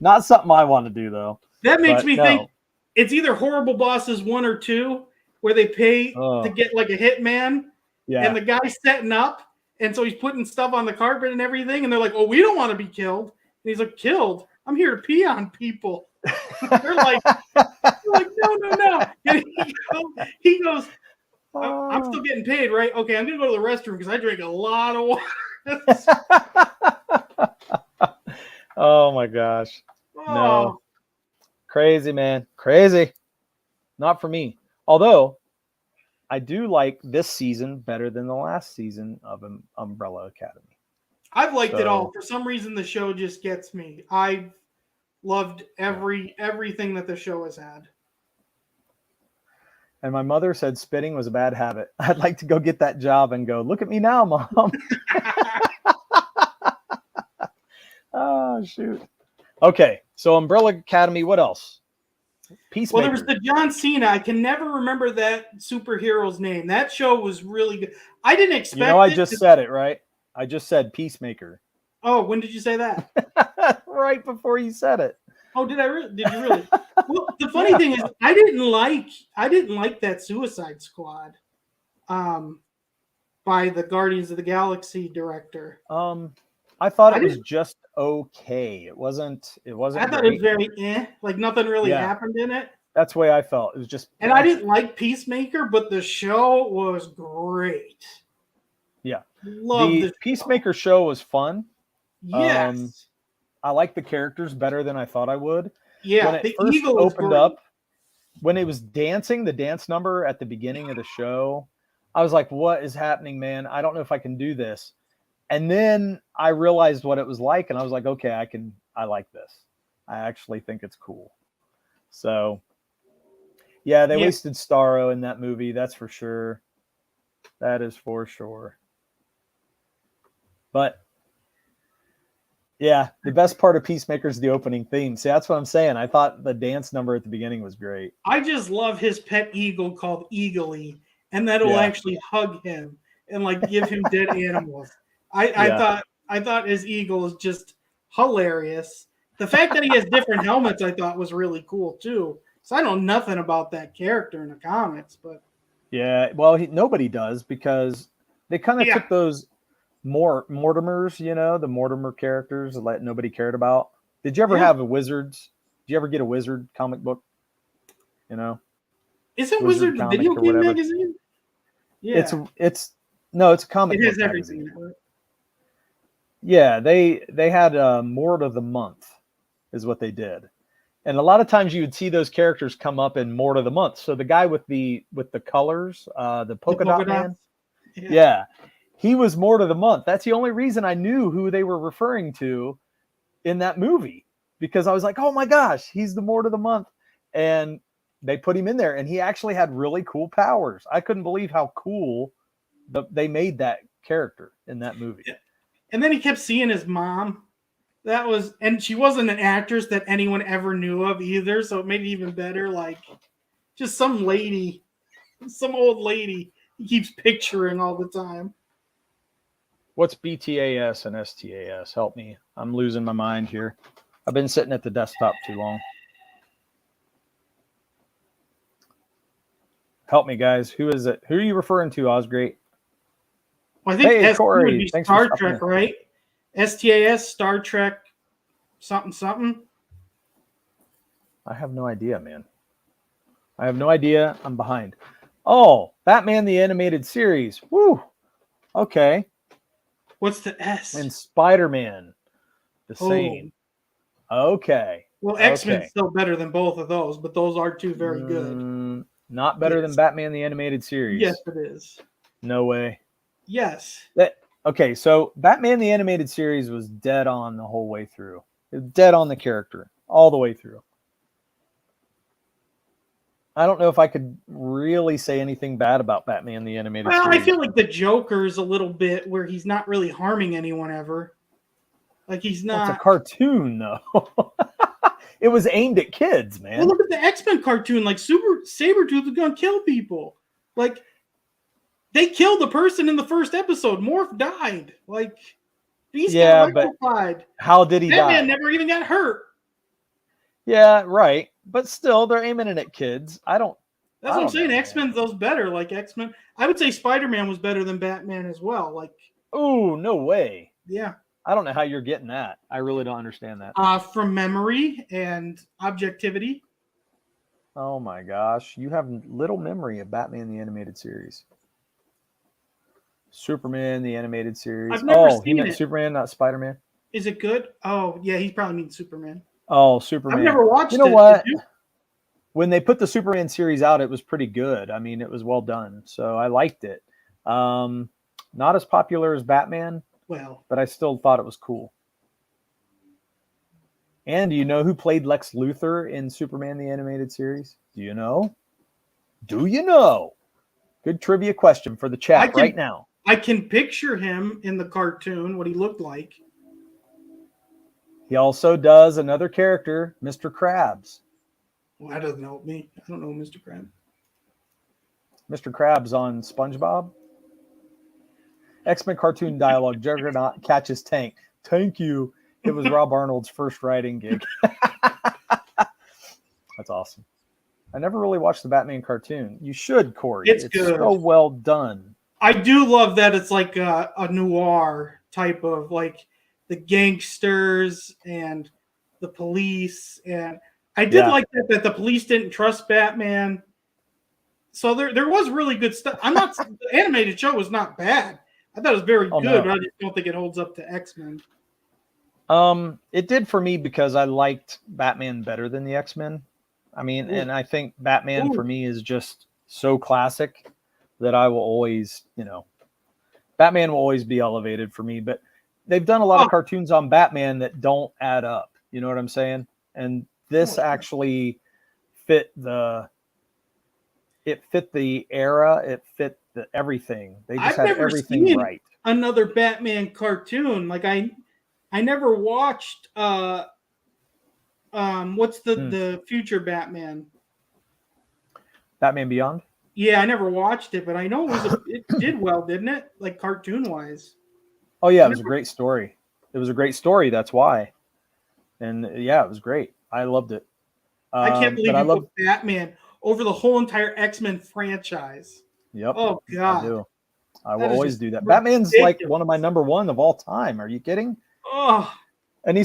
Not something I want to do, though. That makes But me no. think it's either Horrible Bosses 1 or 2, where they pay Oh. to get like a hitman, Yeah. and the guy's setting up, and so he's putting stuff on the carpet and everything, and they're like, "Oh, we don't want to be killed." And he's like, "Killed? I'm here to pee on people." They're like, no. And he goes, I'm still getting paid, right? Okay, I'm gonna go to the restroom because I drank a lot of water. Oh my gosh. Oh. No. Crazy, man. Crazy. Not for me. Although I do like this season better than the last season of Umbrella Academy. I've liked it all. For some reason, the show just gets me. I've loved everything that the show has had. And my mother said spitting was a bad habit. I'd like to go get that job and go, look at me now, Mom. Oh, shoot. Okay, so Umbrella Academy, what else? Peacemaker. Well, there was the John Cena. I can never remember that superhero's name. That show was really good. I didn't expect it. I just said it, right? I just said Peacemaker. Oh, when did you say that? Right before you said it. Oh, did I really? Did you really? Well, the funny thing is, I didn't like that Suicide Squad, by the Guardians of the Galaxy director. I thought it was just okay. It wasn't. I thought it was very like nothing really happened in it. That's the way I felt. It was just. And I didn't like Peacemaker, but the show was great. Yeah, the Peacemaker show was fun. Yes. I like the characters better than I thought I would. Yeah, when it first opened up, when it was dancing, the dance number at the beginning of the show, I was like, what is happening, man? I don't know if I can do this. And then I realized what it was like, and I was like, okay, I like this. I actually think it's cool. So, yeah, they wasted Starro in that movie. That's for sure. That is for sure. But yeah, the best part of Peacemaker is the opening theme. See, that's what I'm saying. I thought the dance number at the beginning was great. I just love his pet eagle called Eagly, and that'll actually hug him and like give him dead animals. I thought his eagle is just hilarious. The fact that he has different helmets, I thought was really cool too. So I know nothing about that character in the comics, but yeah, well, nobody does because they kind of took those Mortimers, the Mortimer characters that nobody cared about. Did you ever have a Wizards? Did you ever get a Wizard comic book? Isn't Wizard the video game magazine? Yeah, it's a comic book magazine. Yeah, they had Mort of the Month is what they did, and a lot of times you would see those characters come up in Mort of the Month. So the guy with the colors, the polka dot man, yeah. He was Mort of the Month. That's the only reason I knew who they were referring to in that movie, because I was like, oh my gosh, he's the Mort of the Month. And they put him in there, and he actually had really cool powers. I couldn't believe how cool they made that character in that movie. Yeah. And then he kept seeing his mom. And she wasn't an actress that anyone ever knew of either. So it made it even better. Like just some old lady he keeps picturing all the time. What's BTAS and STAS? Help me. I'm losing my mind here. I've been sitting at the desktop too long. Help me, guys. Who is it? Who are you referring to, Osgreat? Well, I think Corey, would be Star Trek, right? STAS, Star Trek, something. I have no idea, man. I have no idea. I'm behind. Oh, Batman the Animated Series. Woo. Okay. What's the S? And Spider-Man. The same. Okay. Well, X-Men's still better than both of those, but those are two very good. Not better than Batman the Animated Series. Yes, it is. No way. Yes. Okay, so Batman the Animated Series was dead on the whole way through. It was dead on the character all the way through. I don't know if I could really say anything bad about Batman the Animated Series. Well, I feel like the Joker's a little bit where he's not really harming anyone ever. Like he's not. It's a cartoon, though. It was aimed at kids, man. Well, look at the X-Men cartoon. Like Sabretooth is going to kill people. Like They killed the person in the first episode. Morph died. Like, Beast Yeah, got but electrified. how did he Batman die? never even got hurt. Yeah, right. But still, they're aiming it at kids. That's what I'm don't saying. know, X-Men those better. Like X-Men. I would say Spider-Man was better than Batman as well. Like, oh, no way. yeah. I don't know how you're getting that. I really don't understand that. From memory and objectivity. Oh my gosh. You have little memory of Batman the Animated Series. Superman the Animated Series. I've never He seen meant it. Superman, not Spider-Man. Is it good? Oh, yeah, he probably means Superman. Oh, Superman. I've never watched it. You know what? Did you? When they put the Superman series out, it was pretty good. I mean, it was well done. So I liked it. Not as popular as Batman, Well, but I still thought it was cool. And do you know who played Lex Luthor in Superman the Animated Series? Do you know? Do you know? Good trivia question for the chat right now. I can picture him in the cartoon, what he looked like. He also does another character, Mr. Krabs. Well, that doesn't help me. I don't know Mr. Krabs. Mr. Krabs on SpongeBob. X-Men cartoon dialogue, Juggernaut catches Tank. Thank you. It was Rob Arnold's first writing gig. That's awesome. I never really watched the Batman cartoon. You should, Corey. It's good. So well done. I do love that it's like a noir type of like the gangsters and the police. And I did like that the police didn't trust Batman. So there was really good stuff. The animated show was not bad. I thought it was very good, no. but I just don't think it holds up to X-Men. It did for me because I liked Batman better than the X-Men. I mean, and I think Batman for me is just so classic that I will always, Batman will always be elevated for me. But they've done a lot of cartoons on Batman that don't add up. You know what I'm saying? And this actually fit the era. It fit the everything. They just had everything right. Another Batman cartoon. Like I never watched what's the future Batman? Batman Beyond? Yeah, I never watched it, but I know it did well, didn't it? Like cartoon wise. Oh yeah, it was a great story. It was a great story. That's why. And yeah, it was great. I loved it. I can't believe you put Batman over the whole entire X-Men franchise. Yep. Oh God. I do. I will always do that. Ridiculous. Batman's like one of my number one of all time. Are you kidding? Oh. And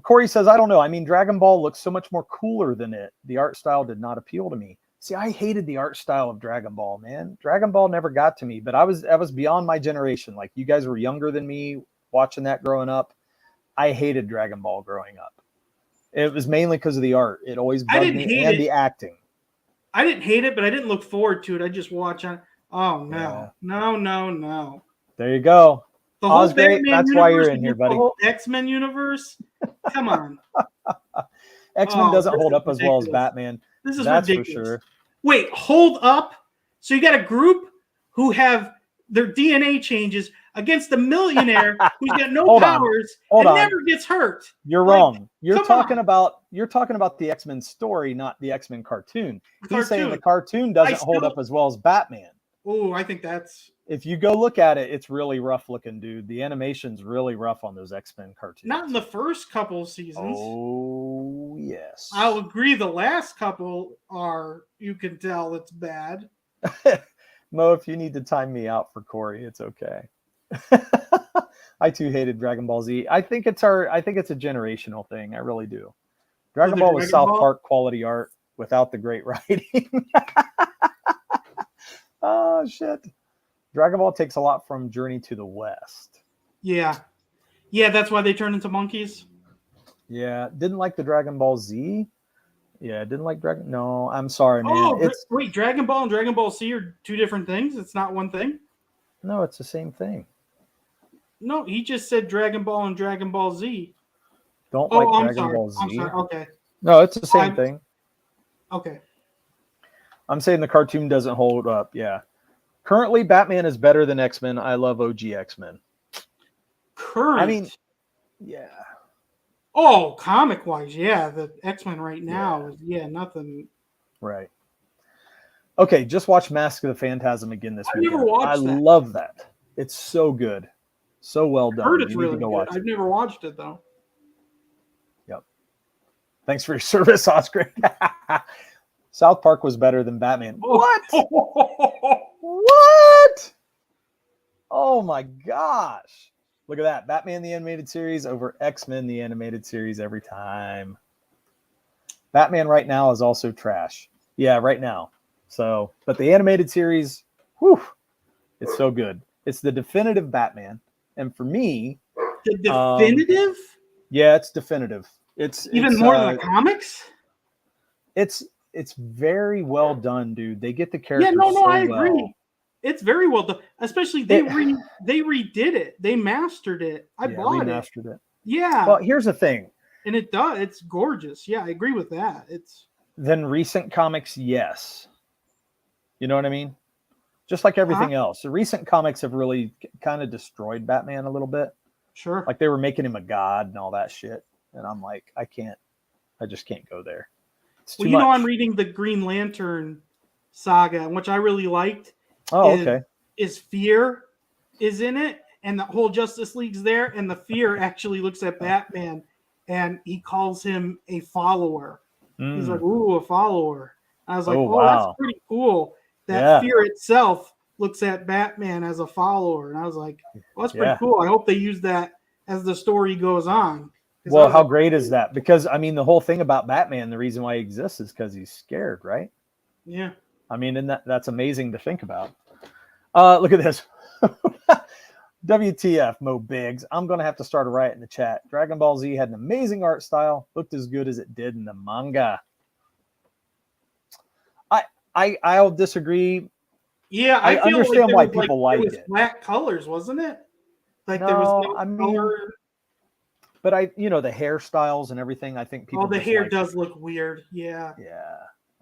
Corey says, I don't know. I mean, Dragon Ball looks so much more cooler than it. The art style did not appeal to me. See, I hated the art style of Dragon Ball, man. Dragon Ball never got to me, but that was beyond my generation. Like you guys were younger than me watching that growing up. I hated Dragon Ball growing up. It was mainly because of the art. It always bugged me and the acting. I didn't hate it, but I didn't look forward to it. I just watch on. Oh no, yeah. No. There you go. The whole great. That's why you're in here, buddy. The whole X-Men universe. Come on. X-Men doesn't hold up as well as Batman. This is ridiculous. For sure. Wait, hold up. So you got a group who have their DNA changes against the millionaire who's got no powers and never gets hurt. You're wrong. You're talking about the X-Men story, not the X-Men cartoon. He's saying the cartoon doesn't hold up as well as Batman. Oh, I think that's. If you go look at it, it's really rough looking, dude. The animation's really rough on those X-Men cartoons. Not in the first couple of seasons. Oh, yes. I'll agree. The last couple you can tell it's bad. Mo, if you need to time me out for Corey, it's okay. I too hated Dragon Ball Z. I think it's a generational thing. I really do. Dragon Ball was South Park quality art without the great writing. Oh shit. Dragon Ball takes a lot from Journey to the West. Yeah, that's why they turned into monkeys. Yeah, didn't like the Dragon Ball Z. Yeah, didn't like Dragon. No, I'm sorry, man. Oh, wait, Dragon Ball and Dragon Ball Z are two different things. It's not one thing. No, it's the same thing. No, he just said Dragon Ball and Dragon Ball Z. Don't like Dragon Ball Z. I'm sorry. Okay. No, it's the same thing. Okay. I'm saying the cartoon doesn't hold up. Yeah. Currently, Batman is better than X-Men. I love OG X-Men. Current? I mean, yeah. Oh, comic-wise, yeah. The X-Men right now is, nothing. Right. Okay, just watch Mask of the Phantasm again this I've weekend. never watched I that. love that. It's so good. So well done. Heard it's You need to really go good. watch I've it. never watched it though. Yep. Thanks for your service, Oscar. South Park was better than Batman. What? What? Oh my gosh. Look at that. Batman the Animated Series over X-Men the Animated Series every time. Batman right now is also trash. Yeah, right now. So, but the animated series, whew, it's so good. It's the definitive Batman. And for me, The definitive? Yeah, it's definitive. Even more than the comics? It's very well done, dude. They get the Yeah, characters so I well. agree. It's very well done. Especially they redid it. They mastered it. I bought remastered it. Yeah. Well, here's the thing. And it does. It's gorgeous. Yeah, I agree with that. It's Then recent comics, yes. You know what I mean? Just like everything else. The recent comics have really kind of destroyed Batman a little bit. Sure. Like they were making him a god and all that shit. And I'm like, I just can't go there. It's too much. I'm reading the Green Lantern saga, which I really liked. Oh, okay. Is Fear is in it, and the whole Justice League's there, and the Fear actually looks at Batman and he calls him a follower. He's like, ooh, a follower. I was like, wow. That's pretty cool. That Fear itself looks at Batman as a follower. And I was like, well, that's pretty cool. I hope they use that as the story goes on. Well, how great is that? Because, I mean, the whole thing about Batman, the reason why he exists is because he's scared, right? Yeah. I mean, and that's amazing to think about. Look at this. WTF, Mo Biggs. I'm going to have to start a riot in the chat. Dragon Ball Z had an amazing art style. Looked as good as it did in the manga. I'll disagree. Yeah, I understand why people like it. Flat colors, wasn't it? Like there was no color. But the hairstyles and everything, I think people. Oh, the hair does look weird. Yeah. Yeah.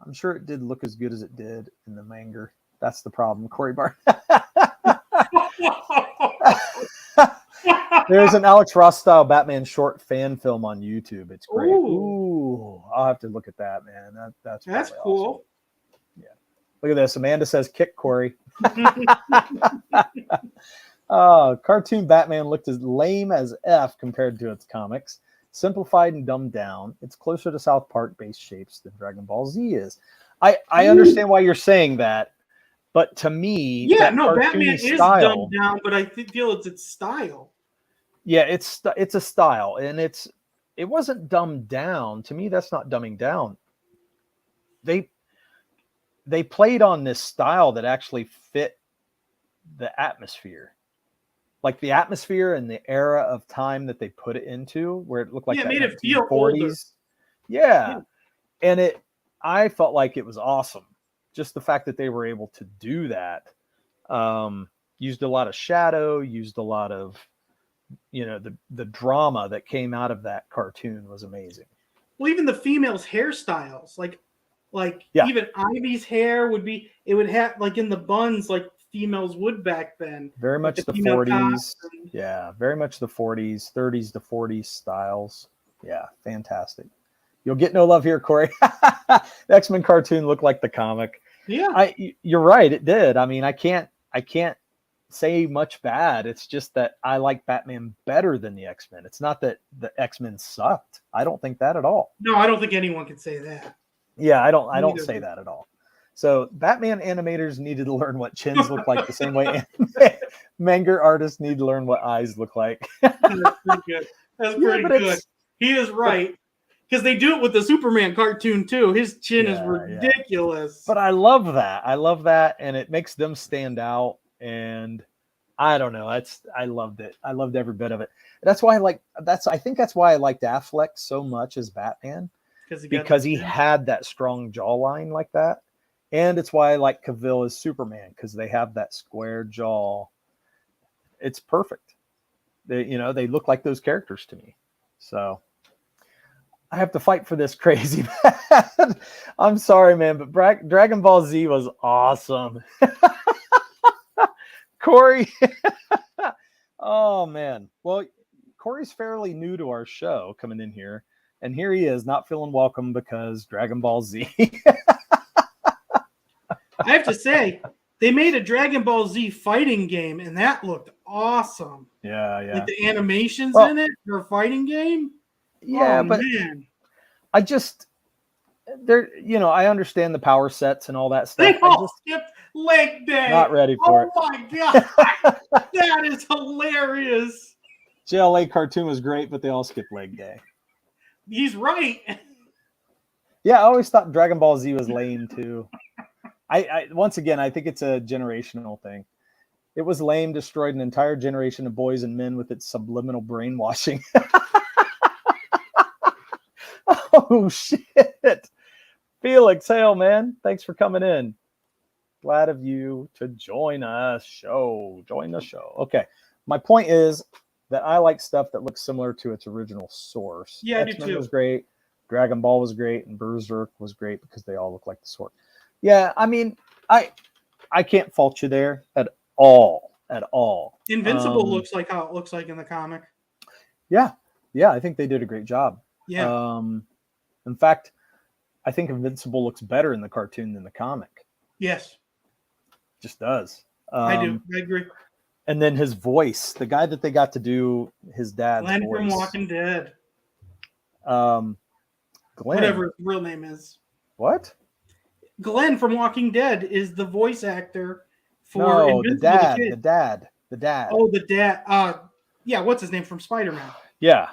I'm sure it did look as good as it did in the manga. That's the problem, Corey Barn. There's an Alex Ross style Batman short fan film on YouTube. It's great. Ooh, I'll have to look at that, man. That's cool. Awesome. Yeah. Look at this. Amanda says, "Kick Corey." Cartoon Batman looked as lame as F compared to its comics. Simplified and dumbed down. It's closer to South Park based shapes than Dragon Ball Z is. I understand why you're saying that, but to me, Batman is dumbed down, but I feel it's its style. Yeah, it's a style, and it wasn't dumbed down. To me, that's not dumbing down. They played on this style that actually fit the atmosphere. Like the atmosphere and the era of time that they put it into, where it looked like it made it feel older. Yeah. And I felt like it was awesome. Just the fact that they were able to do that. Used a lot of shadow, used a lot of, the drama that came out of that cartoon was amazing. Well, even the females' hairstyles, like even Ivy's hair would have like in the buns like females would back then. Very much the 40s. Yeah, very much the 40s, 30s to 40s styles. Yeah, fantastic. You'll get no love here, Corey. The X-Men cartoon looked like the comic. Yeah. You're right, it did. I mean, I can't say much bad. It's just that I like Batman better than the X-Men. It's not that the X-Men sucked. I don't think that at all. No, I don't think anyone can say that. Yeah, I don't say that at all. So Batman animators needed to learn what chins look like the same way manga artists need to learn what eyes look like. That's pretty good. That's pretty good. He is right. Because they do it with the Superman cartoon too. His chin is ridiculous. But I love that. And it makes them stand out. And I don't know. I loved it. I loved every bit of it. That's why I think that's why I liked Affleck so much as Batman. Because he had that strong jawline like that. And it's why I like Cavill as Superman, because they have that square jaw. It's perfect. They look like those characters to me. So I have to fight for this crazy man. I'm sorry, man, but Dragon Ball Z was awesome. Corey. Oh, man. Well, Corey's fairly new to our show coming in here. And here he is not feeling welcome because Dragon Ball Z. I have to say, they made a Dragon Ball Z fighting game, and that looked awesome. Yeah, yeah. Like the animations Well, in it for a fighting game. Yeah, Oh, but man. I just I understand the power sets and all that stuff. They I all just skipped leg day. not ready for it. Oh, my God. That is hilarious. JLA cartoon was great, but they all skipped leg day. He's right. Yeah, I always thought Dragon Ball Z was lame too. I once again, I think it's a generational thing. It was lame, destroyed an entire generation of boys and men with its subliminal brainwashing. Oh shit. Felix, hail man. Thanks for coming in. Glad of you to join us. Join the show. Okay. My point is that I like stuff that looks similar to its original source. Yeah, I do X-Men too. was great. Dragon Ball was great, and Berserk was great because they all look like the source. Yeah, I mean, I can't fault you there at all. At all. Invincible looks like how it looks like in the comic. Yeah, I think they did a great job. Yeah. In fact, I think Invincible looks better in the cartoon than the comic. Yes. Just does. I do. I agree. And then his voice, the guy that they got to do his dad's Glenn voice. from Walking Dead. Glenn. Whatever his real name is. What? Glenn from Walking Dead is the voice actor for the Invincible, dad. the dad. Oh, the dad. Yeah, what's his name from Spider-Man? Yeah.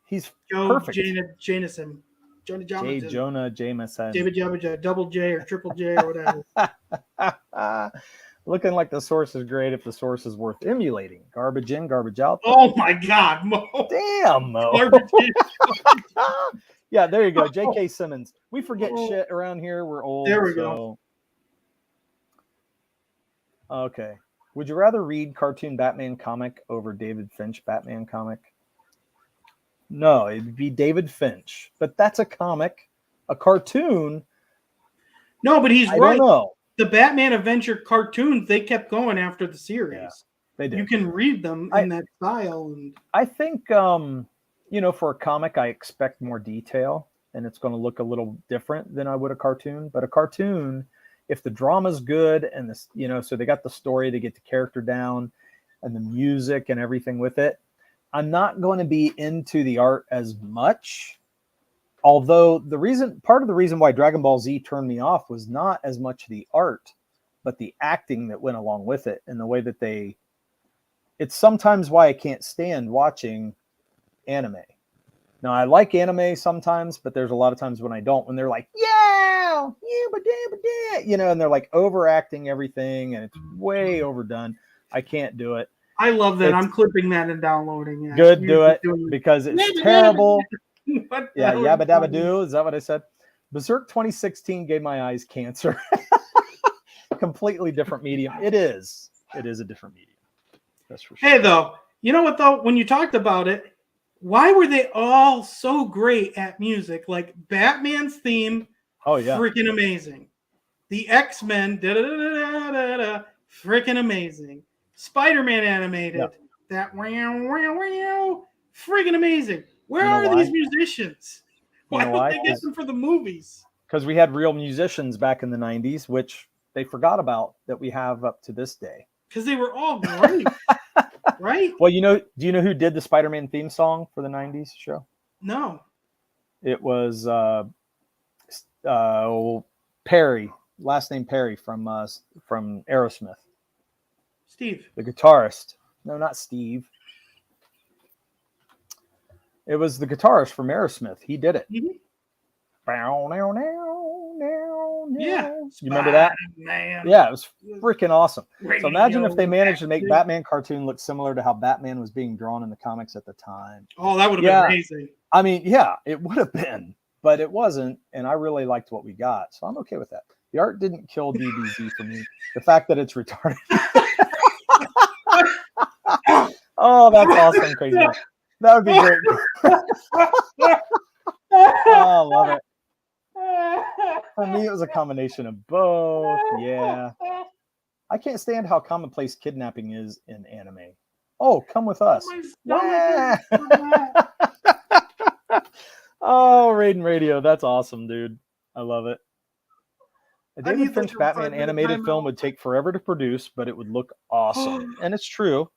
He's Joe perfect. Jameson. Jonah Jameson. Jonah Jameson. David Jabba, double J or triple J or whatever. Looking like the source is great if the source is worth emulating. Garbage in, garbage out. Oh my God, Mo. Damn, Mo. Garbage in. Yeah, there you go. J.K. Simmons. We forget shit around here. We're old. There we go. Okay. Would you rather read cartoon Batman comic over David Finch Batman comic? No, it'd be David Finch. But that's a comic. A cartoon. No, but he's right. I don't know. The Batman Adventure cartoons, they kept going after the series. Yeah, they did. You can read them in that style. And I think, for a comic, I expect more detail, and it's going to look a little different than I would a cartoon. But a cartoon, if the drama's good and this, so they got the story, they get the character down, and the music and everything with it, I'm not going to be into the art as much. Although part of the reason why Dragon Ball Z turned me off was not as much the art, but the acting that went along with it and the way that it's sometimes why I can't stand watching anime. Now I like anime sometimes, but there's a lot of times when I don't, when they're like, and they're like overacting everything and it's way overdone. I can't do it. I love that. I'm clipping that and downloading it. Good, do it because it's terrible. Yeah, yabba dabba doo. Is that what I said? Berserk 2016 gave my eyes cancer. Completely different medium. It is a different medium. That's for sure. Hey, though, you know what, though? When you talked about it, why were they all so great at music? Like Batman's theme, freaking amazing. The X-Men, freaking amazing. Spider-Man animated, that freaking amazing. Where are these musicians? Why don't they get them for the movies? Because we had real musicians back in the 90s, which they forgot about that we have up to this day. Because they were all great, right? Well, do you know who did the Spider-Man theme song for the 90s show? No. It was Perry, last name Perry from Aerosmith. Steve. The guitarist. No, not Steve. It was the guitarist from Aerosmith. He did it. Mm-hmm. Yeah. You remember that? Man. Yeah, it was freaking awesome. So imagine if they managed to make Batman cartoon look similar to how Batman was being drawn in the comics at the time. Oh, that would have been amazing. I mean, yeah, it would have been, but it wasn't, and I really liked what we got, so I'm okay with that. The art didn't kill DBZ for me. The fact that it's retarded. Oh, that's awesome, crazy. That would be great. Oh, I love it. For me, it was a combination of both. Yeah. I can't stand how commonplace kidnapping is in anime. Oh, come with us. Oh, Raiden Radio. That's awesome, dude. I love it. A I David need, like, Finch a Batman 5-minute animated timeout. film would take forever to produce, but it would look awesome. And it's true.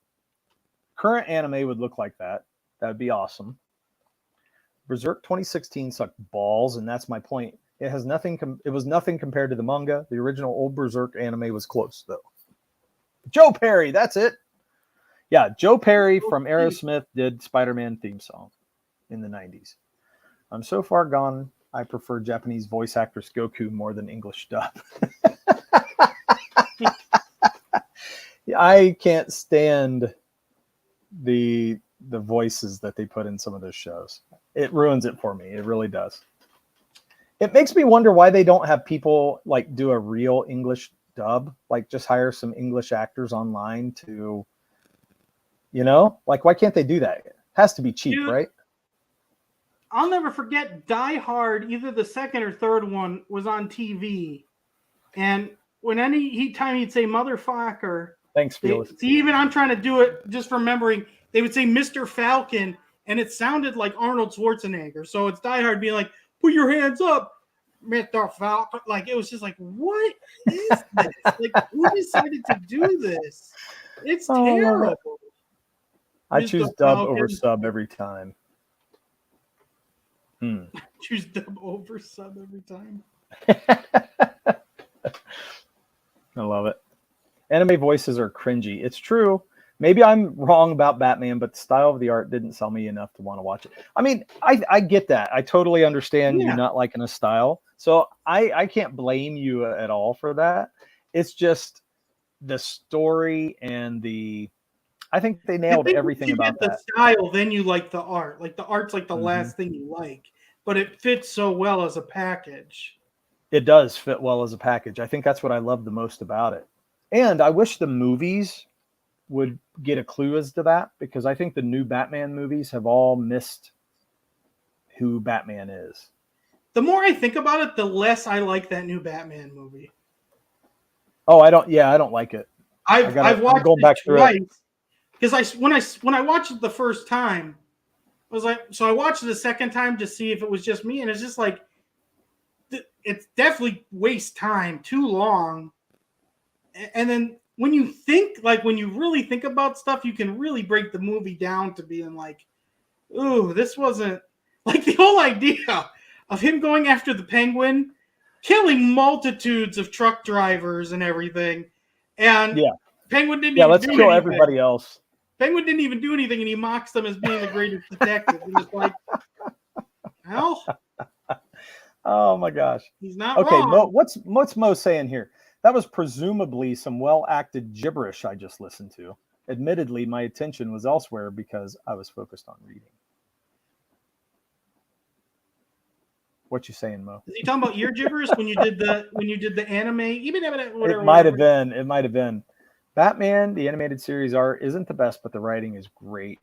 Current anime would look like that. That would be awesome. Berserk 2016 sucked balls, and that's my point. It has nothing. It was nothing compared to the manga. The original old Berserk anime was close, though. Joe Perry, that's it. Yeah, Joe Perry from Aerosmith did Spider-Man theme song in the 90s. I'm so far gone, I prefer Japanese voice actress Goku more than English dub. I can't stand the voices that they put in some of those shows. It ruins it for me. It really does. It makes me wonder why they don't have people like do a real English dub, like just hire some English actors online to, like why can't they do that? It has to be cheap, Dude, right? I'll never forget Die Hard, either the second or third one was on TV. And when any time he'd say motherfucker, Thanks, Felix. even I'm trying to do it just from remembering, they would say Mr. Falcon, and it sounded like Arnold Schwarzenegger. So it's Die Hard being like, put your hands up, Mr. Falcon. Like, it was just like, what is this? Like, who decided to do this? It's terrible. I choose dub over sub every time. Choose dub over sub every time. I love it. Anime voices are cringy. It's true. Maybe I'm wrong about Batman, but the style of the art didn't sell me enough to want to watch it. I mean, I get that. I totally understand you not liking a style. So I can't blame you at all for that. It's just the story and I think they nailed everything about that. The style, then you like the art. Like the art's like the last thing you like, but it fits so well as a package. It does fit well as a package. I think that's what I love the most about it. And I wish the movies would get a clue as to that, because I think the new Batman movies have all missed who Batman is. The more I think about it, the less I like that new Batman movie. Oh, I don't like it. I've watched it twice. Because when I watched it the first time, I was like, so I watched it the second time to see if it was just me, and it's just like, it's definitely waste time, too long. And then when you really think about stuff, you can really break the movie down to being like, ooh, this wasn't like the whole idea of him going after the Penguin, killing multitudes of truck drivers and everything. And Penguin didn't even let's kill everybody else. Penguin didn't even do anything, and he mocks them as being the greatest detective. And it's like, well, oh my gosh, he's not wrong. Mo, what's Mo saying here? That was presumably some well-acted gibberish I just listened to. Admittedly, my attention was elsewhere because I was focused on reading. What you saying, Mo? Is he talking about your gibberish when you did the anime? Even whatever. It might have been. It might have been. Batman, the animated series art isn't the best, but the writing is great.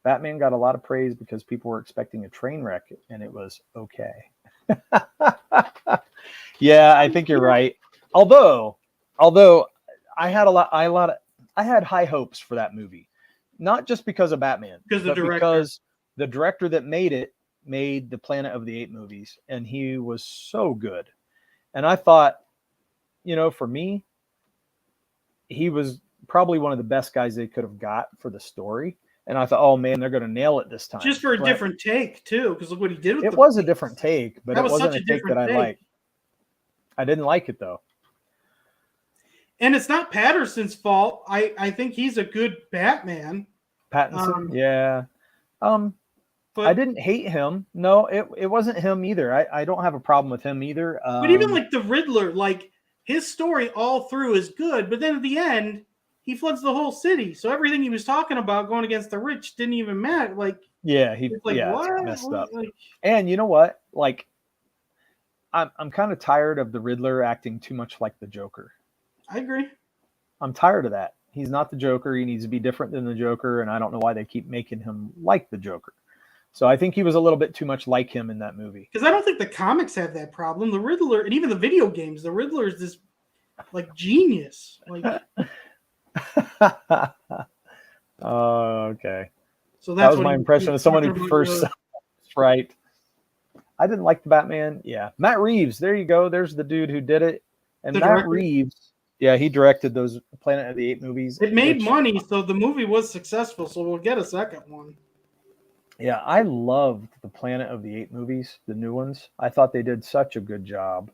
Batman got a lot of praise because people were expecting a train wreck, and it was okay. Yeah, I think you're right. Although I had I had high hopes for that movie, not just because of Batman, because the director that made it made the Planet of the Apes movies, and he was so good. And I thought, for me, he was probably one of the best guys they could have got for the story. And I thought, oh man, they're going to nail it this time. Just for a different take too, because look what he did with it. Was a different take, but it wasn't a take that I liked. I didn't like it though. And it's not Patterson's fault. I think he's a good Batman. Pattinson, yeah. But I didn't hate him. No, it wasn't him either. I don't have a problem with him either. But even like the Riddler, like his story all through is good, but then at the end, he floods the whole city. So everything he was talking about going against the rich didn't even matter. Like, what? Messed up. And you know what? Like, I'm kind of tired of the Riddler acting too much like the Joker. I agree. I'm tired of that. He's not the Joker. He needs to be different than the Joker, and I don't know why they keep making him like the Joker. So I think he was a little bit too much like him in that movie. Because I don't think the comics have that problem. The Riddler, and even the video games, the Riddler is this like genius. Like, okay. So that was my impression of someone who prefers right. I didn't like the Batman. Yeah. Matt Reeves. There you go. There's the dude who did it. And The Matt director. Reeves, yeah, he directed those Planet of the Apes movies. It made which, money, so the movie was successful. So we'll get a second one. yeah, I loved the Planet of the Apes movies, the new ones. I thought they did such a good job.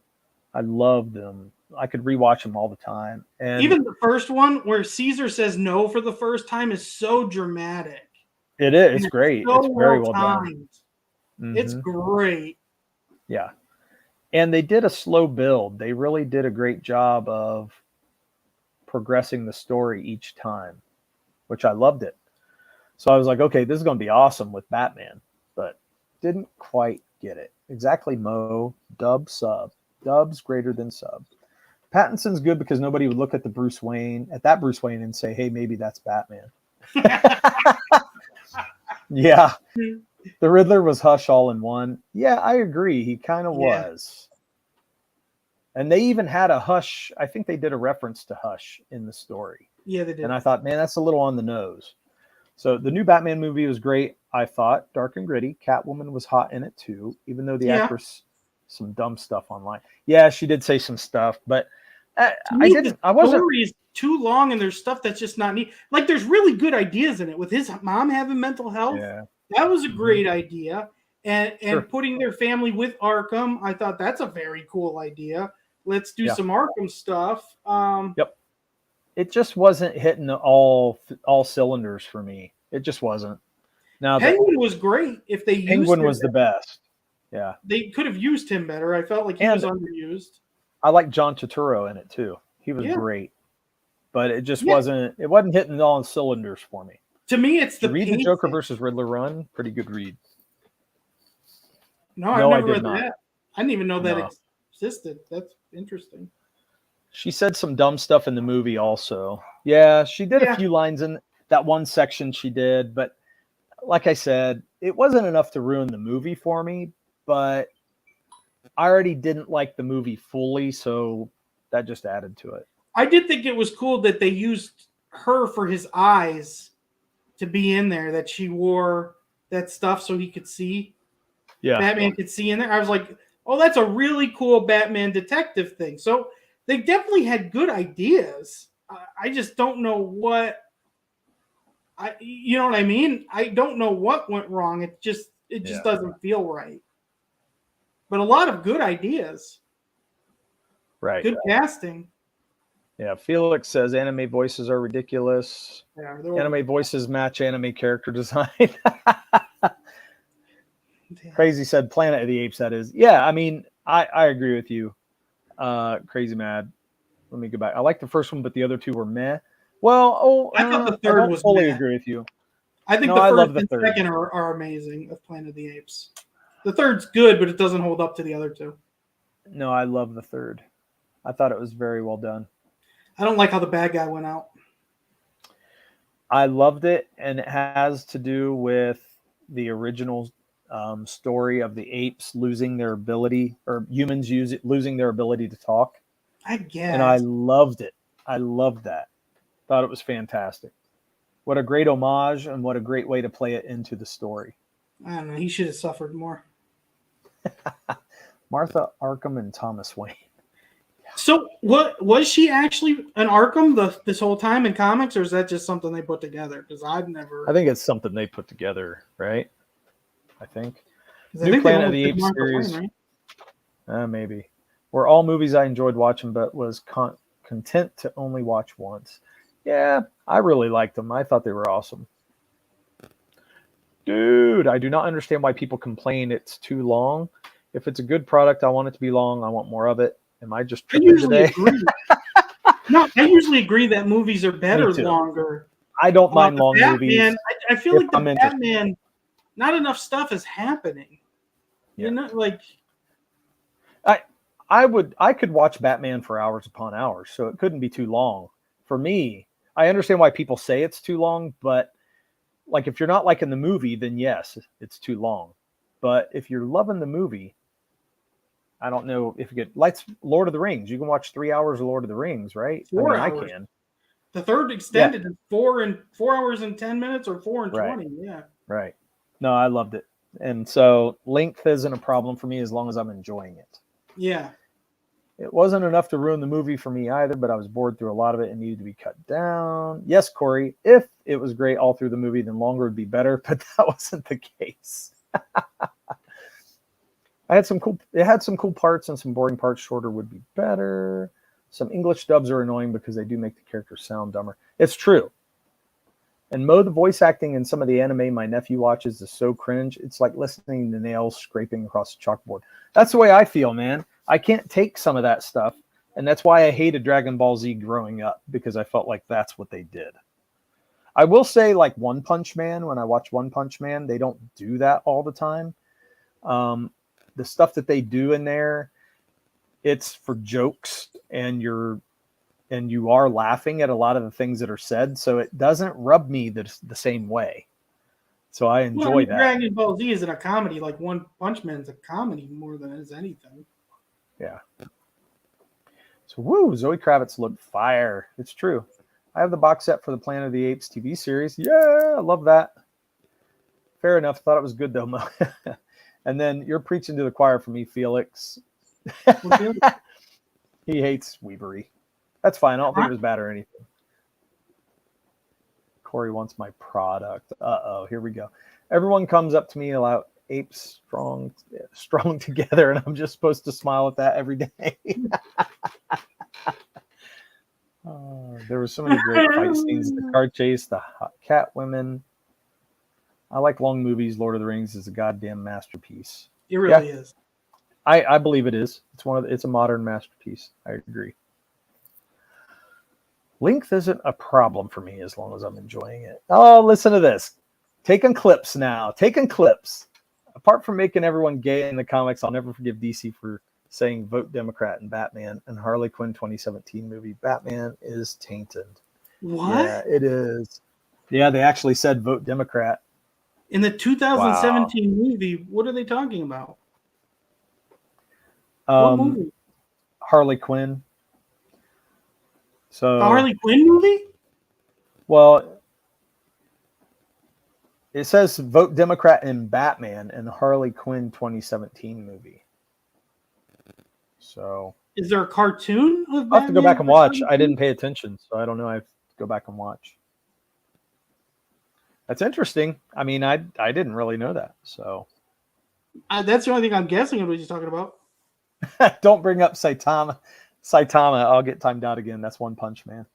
I loved them. I could rewatch them all the time. And Even the first one, where Caesar says no for the first time, is so dramatic. it is. And It's great. so It's very well well done. timed. It's Mhm. great. Yeah. And they did a slow build. They really did a great job of progressing the story each time, which I loved it. So I was like, okay, this is going to be awesome with Batman, but didn't quite get it. Exactly, Mo. Dub sub. Dub's greater than sub. Pattinson's good because nobody would look at that Bruce Wayne, and say, hey, maybe that's Batman. Yeah. The Riddler was Hush all in one. Yeah, I agree. He kind of was. And they even had a Hush. I think they did a reference to Hush in the story. Yeah, they did. And I thought, man, that's a little on the nose. So the new Batman movie was great. I thought dark and gritty. Catwoman was hot in it too, even though the actress some dumb stuff online. Yeah, she did say some stuff, but I wasn't. The story is too long, and there's stuff that's just not neat. Like there's really good ideas in it. With his mom having mental health, that was a great idea. And putting their family with Arkham, I thought that's a very cool idea. Let's do some Arkham stuff. Yep. It just wasn't hitting all cylinders for me. It just wasn't. Now Penguin was great if they used Penguin was the best. Yeah. They could have used him better. I felt like he was underused. I like John Turturro in it too. He was great. But it just wasn't hitting all cylinders for me. To me, it's the read the Joker versus Riddler run. Pretty good read. No, I never read that. I didn't even know that existed. That's interesting. She said some dumb stuff in the movie also. Yeah, she did a few lines in that one section she did, but like I said, it wasn't enough to ruin the movie for me, but I already didn't like the movie fully, so that just added to it. I did think it was cool that they used her for his eyes to be in there, that she wore that stuff so he could see. Yeah. Batman could see in there. I was like, oh, that's a really cool Batman detective thing. So they definitely had good ideas. I just don't know what you know what I mean? I don't know what went wrong. It just doesn't feel right. But a lot of good ideas. Right. Good casting. Yeah, Felix says anime voices are ridiculous. Yeah, anime voices match anime character design. Crazy said Planet of the Apes, that is. Yeah, I mean, I agree with you. Crazy Mad. Let me go back. I like the first one, but the other two were meh. Well, I thought the third was fully agree with you. I think the first and second are amazing of Planet of the Apes. The third's good, but it doesn't hold up to the other two. No, I love the third. I thought it was very well done. I don't like how the bad guy went out. I loved it, and it has to do with the original story of the apes losing their ability, or humans losing their ability to talk. I guess. And I loved it. I loved that. Thought it was fantastic. What a great homage, and what a great way to play it into the story. I don't know. He should have suffered more. Martha Arkham and Thomas Wayne. So, what was she actually an Arkham this whole time in comics, or is that just something they put together? Because I've never. I think it's something they put together, right? I think. New Planet of the Apes series. Wayne, right? Maybe. Were all movies I enjoyed watching, but was content to only watch once. Yeah, I really liked them. I thought they were awesome. Dude, I do not understand why people complain it's too long. If it's a good product, I want it to be long. I want more of it. Am I just tripping today? Agree. No, I usually agree that movies are better longer. I don't mind long movies. I feel like the Batman, not enough stuff is happening. Yeah. You know, like I could watch Batman for hours upon hours, so it couldn't be too long. For me, I understand why people say it's too long, but like if you're not liking the movie, then yes, it's too long. But if you're loving the movie, I don't know if you get like Lord of the Rings. You can watch 3 hours of Lord of the Rings, right? 4 hours. I can. The third extended to 4 hours and 10 minutes, or 4 and 20. Yeah. Right. No, I loved it. And so length isn't a problem for me as long as I'm enjoying it. Yeah. It wasn't enough to ruin the movie for me either, but I was bored through a lot of it and needed to be cut down. Yes, Corey, if it was great all through the movie, then longer would be better, but that wasn't the case. It had some cool parts and some boring parts. Shorter would be better. Some English dubs are annoying because they do make the characters sound dumber. It's true. And Mo, the voice acting in some of the anime my nephew watches is so cringe. It's like listening to nails scraping across a chalkboard. That's the way I feel, man. I can't take some of that stuff. And that's why I hated Dragon Ball Z growing up, because I felt like that's what they did. I will say, like One Punch Man, when I watch One Punch Man, they don't do that all the time. The stuff that they do in there, it's for jokes, and you are laughing at a lot of the things that are said. So it doesn't rub me the same way. So I enjoy that. Dragon Ball Z isn't a comedy. Like One Punch Man's a comedy more than it is anything. Yeah. So, woo, Zoe Kravitz looked fire. It's true. I have the box set for the Planet of the Apes TV series. Yeah, I love that. Fair enough. Thought it was good, though, Mo. And then you're preaching to the choir for me, Felix. He hates Weebery. That's fine. I don't think it was bad or anything. Corey wants my product. Uh-oh, here we go. Everyone comes up to me about apes strong together, and I'm just supposed to smile at that every day. There were so many great fight scenes. The car chase, the hot cat women. I like long movies. Lord of the Rings is a goddamn masterpiece. It really is. I believe it is. It's a modern masterpiece. I agree. Length isn't a problem for me as long as I'm enjoying it. Oh, listen to this. Taking clips now. Taking clips. Apart from making everyone gay in the comics, I'll never forgive DC for saying vote Democrat in Batman and Harley Quinn 2017 movie. Batman is tainted. What? Yeah, it is. Yeah, they actually said vote Democrat. In the 2017 movie, what are they talking about? What movie? Harley Quinn. So the Harley Quinn movie? Well, it says vote Democrat in Batman and Harley Quinn 2017 movie. So is there a cartoon of Batman? I'll have to go back and watch. I didn't pay attention, so I don't know. I have to go back and watch. That's interesting. I mean, I didn't really know that. So that's the only thing I'm guessing of what he's talking about. Don't bring up Saitama. I'll get timed out again. That's One Punch Man.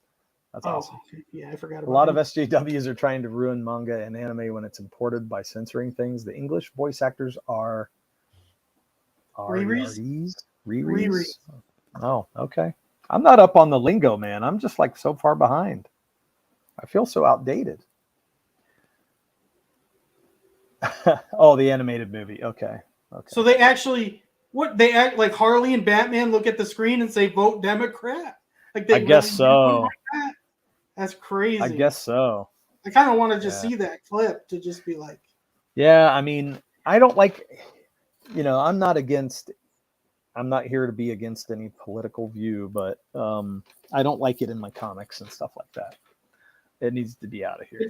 That's awesome. Yeah, I forgot about a lot of SJWs are trying to ruin manga and anime when it's imported by censoring things. The English voice actors are Riri's. Oh, okay. I'm not up on the lingo, man. I'm just like so far behind. I feel so outdated. Oh, the animated movie. Okay. So they actually act like Harley and Batman look at the screen and say vote Democrat? Like they I guess so. Like that? That's crazy. I guess so. I kind of want to just see that clip to just be like. Yeah, I mean, I don't like, I'm not here to be against any political view, but I don't like it in my comics and stuff like that. It needs to be out of here.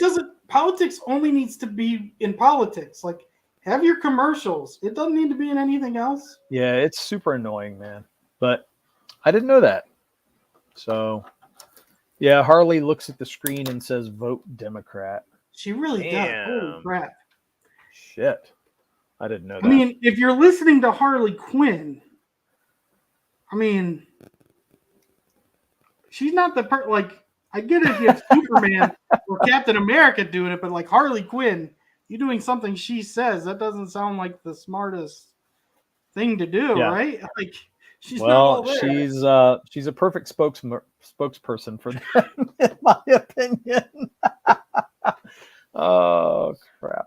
Politics only needs to be in politics. Like, have your commercials. It doesn't need to be in anything else. Yeah, it's super annoying, man. But I didn't know that. So, yeah, Harley looks at the screen and says, vote Democrat. She really does. Holy crap. Shit. I didn't know that. I mean, if you're listening to Harley Quinn, I mean, she's not the I get it if you have Superman or Captain America doing it, but like Harley Quinn, you doing something she says, that doesn't sound like the smartest thing to do, right? Like she's not all there. She's a perfect spokesperson for them, in my opinion. Oh crap.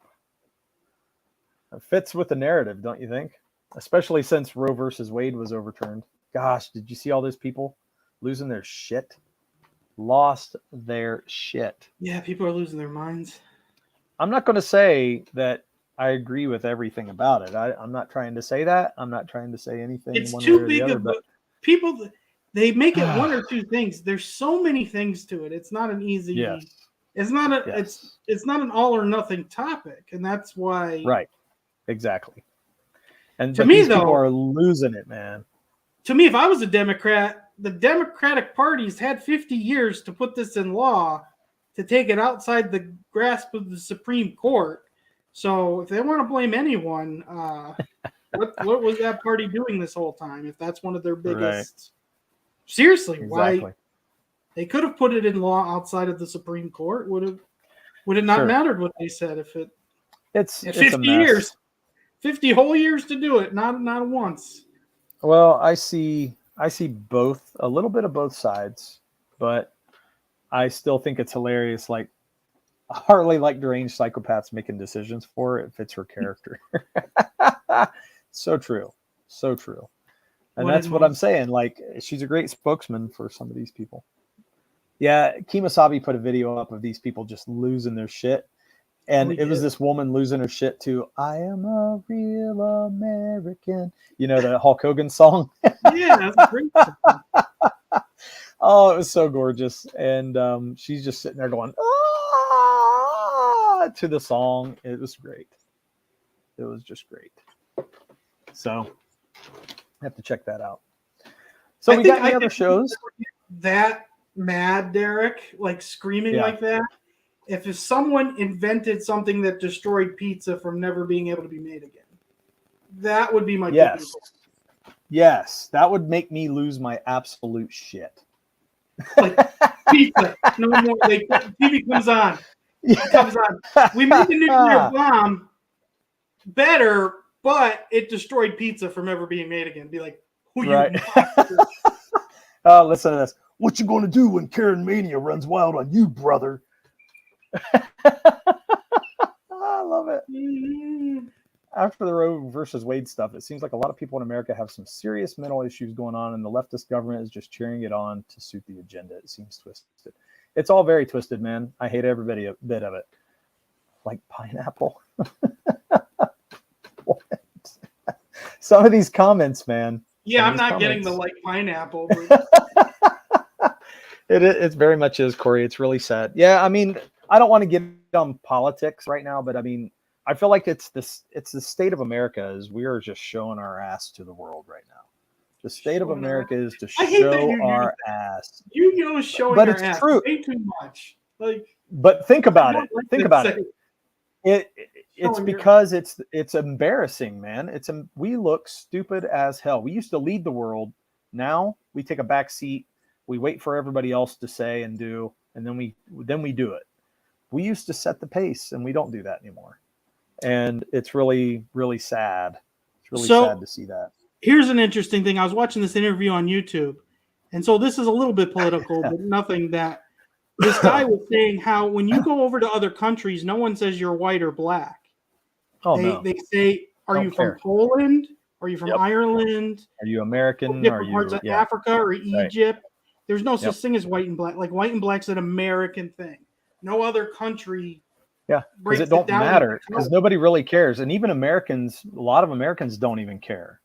It fits with the narrative, don't you think? Especially since Roe versus Wade was overturned. Gosh, did you see all those people losing their shit? Lost their shit. Yeah, people are losing their minds. I'm not going to say that I agree with everything about it. I'm not trying to say that. I'm not trying to say anything. It's one too way or big the other, of but people. They make it one or two things. There's so many things to it. It's not an easy. Yes. It's not a. It's not an all or nothing topic, and that's why. Right. Exactly. And To but me, these people though, are losing it, man. to me, if I was a Democrat, the Democratic Party's had 50 years to put this in law to take it outside the grasp of the Supreme Court. So if they want to blame anyone, what was that party doing this whole time? If that's one of their Right. biggest, seriously, why Exactly. they could have put it in law outside of the Supreme Court? Would it not Sure. mattered what they said if it It's at a 50 mess. years, 50 whole years to do it, not once. Well, I see both, a little bit of both sides, but I still think it's hilarious. Like Harley, like deranged psychopaths making decisions for it fits her character. So true. So true. And What that's did what I'm most saying. Like she's a great spokesman for some of these people. Yeah, Kemosabe put a video up of these people just losing their shit. And it was did? this woman losing her shit to "I Am a Real American." You know, the Hulk Hogan song? Yeah, that's a great song. Oh, it was so gorgeous. And she's just sitting there going, "Ah," to the song. It was great. It was just great. So I have to check that out. So we got any other shows? That mad, Derek, like screaming Yeah. like that. If someone invented something that destroyed pizza from never being able to be made again, that would be my tipping Yes. point. Yes. That would make me lose my absolute shit. Like pizza, no more. Like TV comes on, it comes on. We made the nuclear bomb better, but it destroyed pizza from ever being made again. Be like, who you Right. monster? Listen to this. What you going to do when Karen Mania runs wild on you, brother? I love it. Mm-hmm. After the Roe versus Wade stuff, it seems like a lot of people in America have some serious mental issues going on, and the leftist government is just cheering it on to suit the agenda. It seems twisted. It's all very twisted, man. I hate every bit of it. Like pineapple. What? Some of these comments, man. Yeah, I'm not getting the like pineapple. But... It's very much is, Corey. It's really sad. Yeah, I mean, I don't want to get on politics right now, but I mean, I feel like it's the state of America is we are just showing our ass to the world right now. The state of America is to show our ass. You know, showing but our it's ass true. way too much. Like, but think about it. Think about it. It's because it's embarrassing, man. We look stupid as hell. We used to lead the world. Now we take a back seat. We wait for everybody else to say and do, and then we do it. We used to set the pace, and we don't do that anymore. And it's really, really sad. It's really sad to see that. Here's an interesting thing. I was watching this interview on YouTube, and so this is a little bit political, but nothing that this guy was saying how when you go over to other countries, no one says you're white or black. They say, are you from Poland? Are you from Ireland? Are you American? Different parts of Africa or Egypt? Right. There's no such thing as white and black. Like white and black's an American thing. No other country. Yeah, because it don't matter because nobody really cares, and even Americans, a lot of Americans don't even care.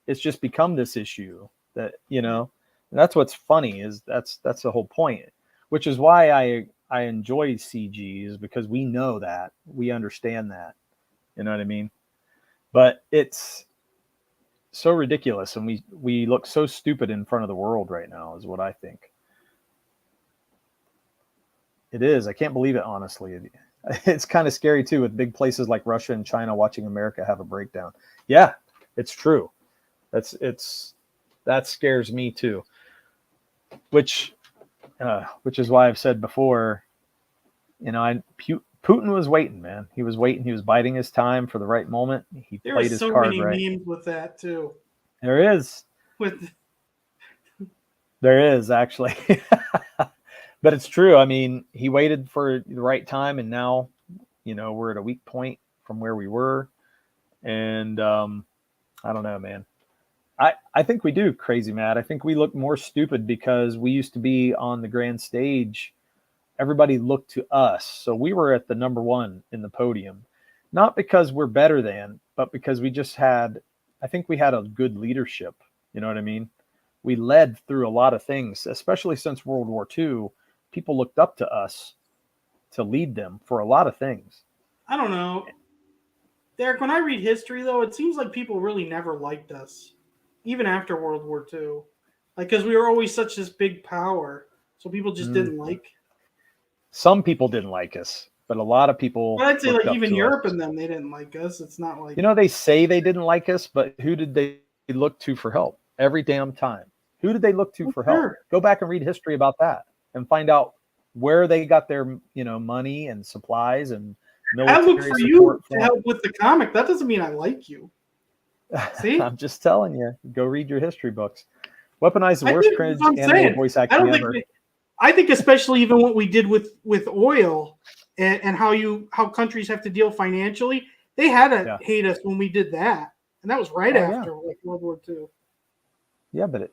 It's just become this issue that and that's what's funny is that's the whole point, which is why I enjoy CGs because we know that we understand that, you know what I mean. But it's so ridiculous, and we look so stupid in front of the world right now, is what I think. It is. I can't believe it, honestly. It's kind of scary too, with big places like Russia and China watching America have a breakdown. Yeah, it's true. That scares me too. Which is why I've said before, Putin was waiting, man. He was waiting. He was biding his time for the right moment. He played his card right. There are so many memes with that too. There is. There is actually. But it's true. I mean, he waited for the right time, and now, we're at a weak point from where we were. And I don't know, man. I think we do, Crazy Matt. I think we look more stupid because we used to be on the grand stage. Everybody looked to us. So we were at the number one in the podium, not because we're better than, but because we just had, I think we had a good leadership. You know what I mean? We led through a lot of things, especially since World War II. People looked up to us to lead them for a lot of things. I don't know. Derek, when I read history, though, it seems like people really never liked us, even after World War II. Like, because we were always such this big power, so people just didn't like. Some people didn't like us, but a lot of people But I'd say, looked like, up even to Europe us. and them, they didn't like us. It's not like. You know, they say they didn't like us, but who did they look to for help every damn time? Who did they look to for help? Sure. Go back and read history about that and find out where they got their, money and supplies and I look military for you support to from. help with the comic. That doesn't mean I like you. See? I'm just telling you, go read your history books. Weaponize the I worst think cringe that's what I'm animal saying. voice I acting don't think. ever. I think especially even what we did with oil and how countries have to deal financially, they had to hate us when we did that, and that was right after like World War II. Yeah, but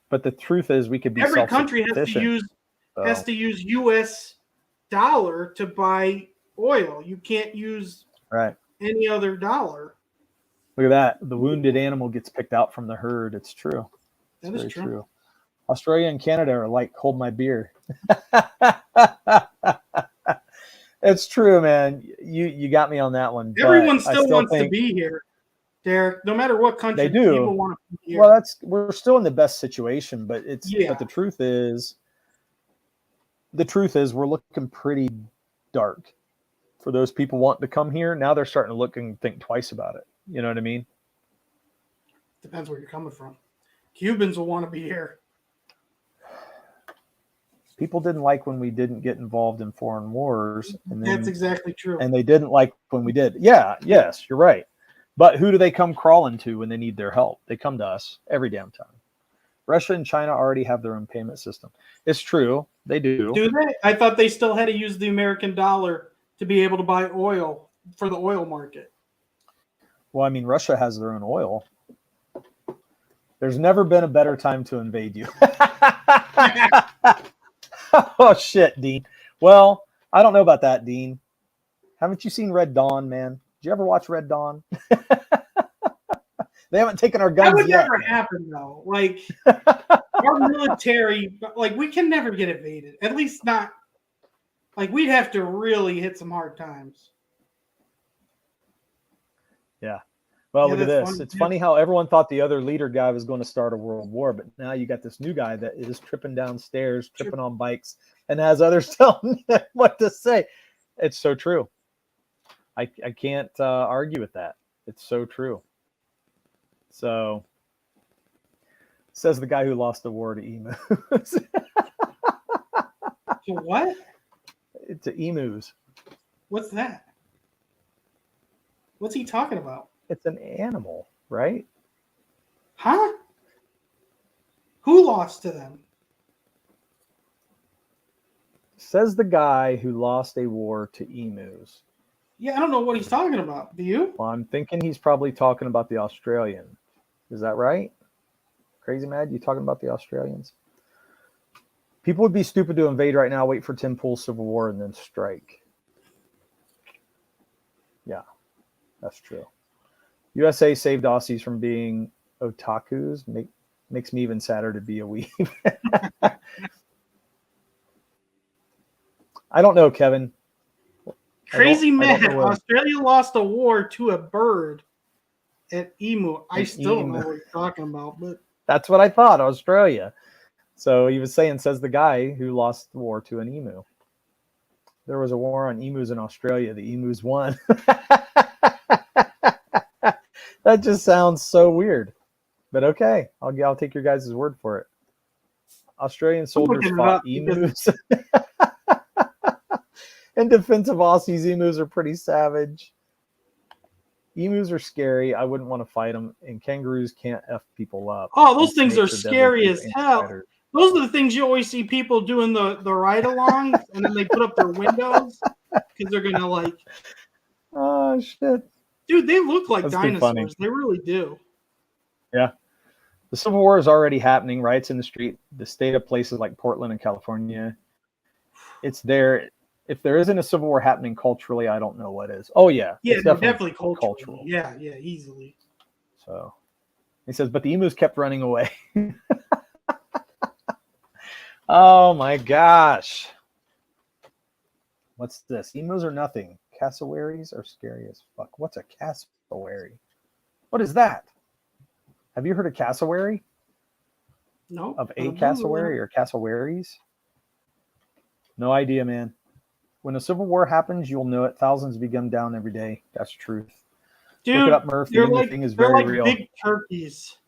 but the truth is, we could be Every country self-sufficient. has to use U.S. dollar to buy oil. You can't use any other dollar. Look at that. The wounded animal gets picked out from the herd. It's true. It's That is true. Australia and Canada are like, hold my beer. It's true, man. You got me on that one. Everyone still wants to be here, Derek. No matter what country, they do. People want to be here. Well, we're still in the best situation, but but the truth is we're looking pretty dark for those people wanting to come here. Now they're starting to look and think twice about it. You know what I mean? Depends where you're coming from. Cubans will want to be here. People didn't like when we didn't get involved in foreign wars. And that's exactly true. And they didn't like when we did. Yeah, yes, you're right. But who do they come crawling to when they need their help? They come to us every damn time. Russia and China already have their own payment system. It's true. They do. Do they? I thought they still had to use the American dollar to be able to buy oil for the oil market. Well, I mean, Russia has their own oil. There's never been a better time to invade you. Oh, shit, Dean. Well, I don't know about that, Dean. Haven't you seen Red Dawn, man? Did you ever watch Red Dawn? They haven't taken our guns yet. That would never happen, though. Like, our military, like, we can never get invaded. At least not. Like, we'd have to really hit some hard times. Yeah. Well, look at this. Funny. It's funny how everyone thought the other leader guy was going to start a world war, but now you got this new guy that is tripping downstairs, tripping on bikes, and has others telling him what to say. It's so true. I can't argue with that. It's so true. So, says the guy who lost the war to emus. To what? To emus. What's that? What's he talking about? It's an animal, right? Huh? Who lost to them? Says the guy who lost a war to emus. Yeah, I don't know what he's talking about. Do you? Well, I'm thinking he's probably talking about the Australian. Is that right? Crazy Mad, you talking about the Australians? People would be stupid to invade right now, wait for Tim Pool's Civil War, and then strike. Yeah, that's true. USA saved Aussies from being otakus. Makes me even sadder to be a weeb. I don't know, Kevin. Crazy man. Australia lost a war to a bird at emu. I still don't know what you're talking about, but that's what I thought, Australia. So he was saying, says the guy who lost the war to an emu. There was a war on emus in Australia. The emus won. That just sounds so weird. But okay, I'll take your guys' word for it. Australian soldiers fought emus. In defense of Aussies, emus are pretty savage. Emus are scary. I wouldn't want to fight them. And kangaroos can't F people up. Oh, those things are scary as hell. Those are the things you always see people doing the ride-alongs, and then they put up their windows because they're going to like... Oh, shit. Dude, they look like dinosaurs. They really do. Yeah. The Civil War is already happening. Riots in the street. The state of places like Portland and California. It's there. If there isn't a Civil War happening culturally, I don't know what is. Oh, yeah. Yeah, definitely cultural. Yeah, easily. So he says, but the emus kept running away. Oh, my gosh. What's this? Emus are nothing. Cassowaries are scary as fuck. What's a cassowary? What is that? Have you heard of cassowary? No. Of a cassowary or cassowaries? No idea, man. When a civil war happens, you'll know it. Thousands be gunned down every day. That's truth. Dude, look it up, Murph. The like, thing is they're very like real. big turkeys.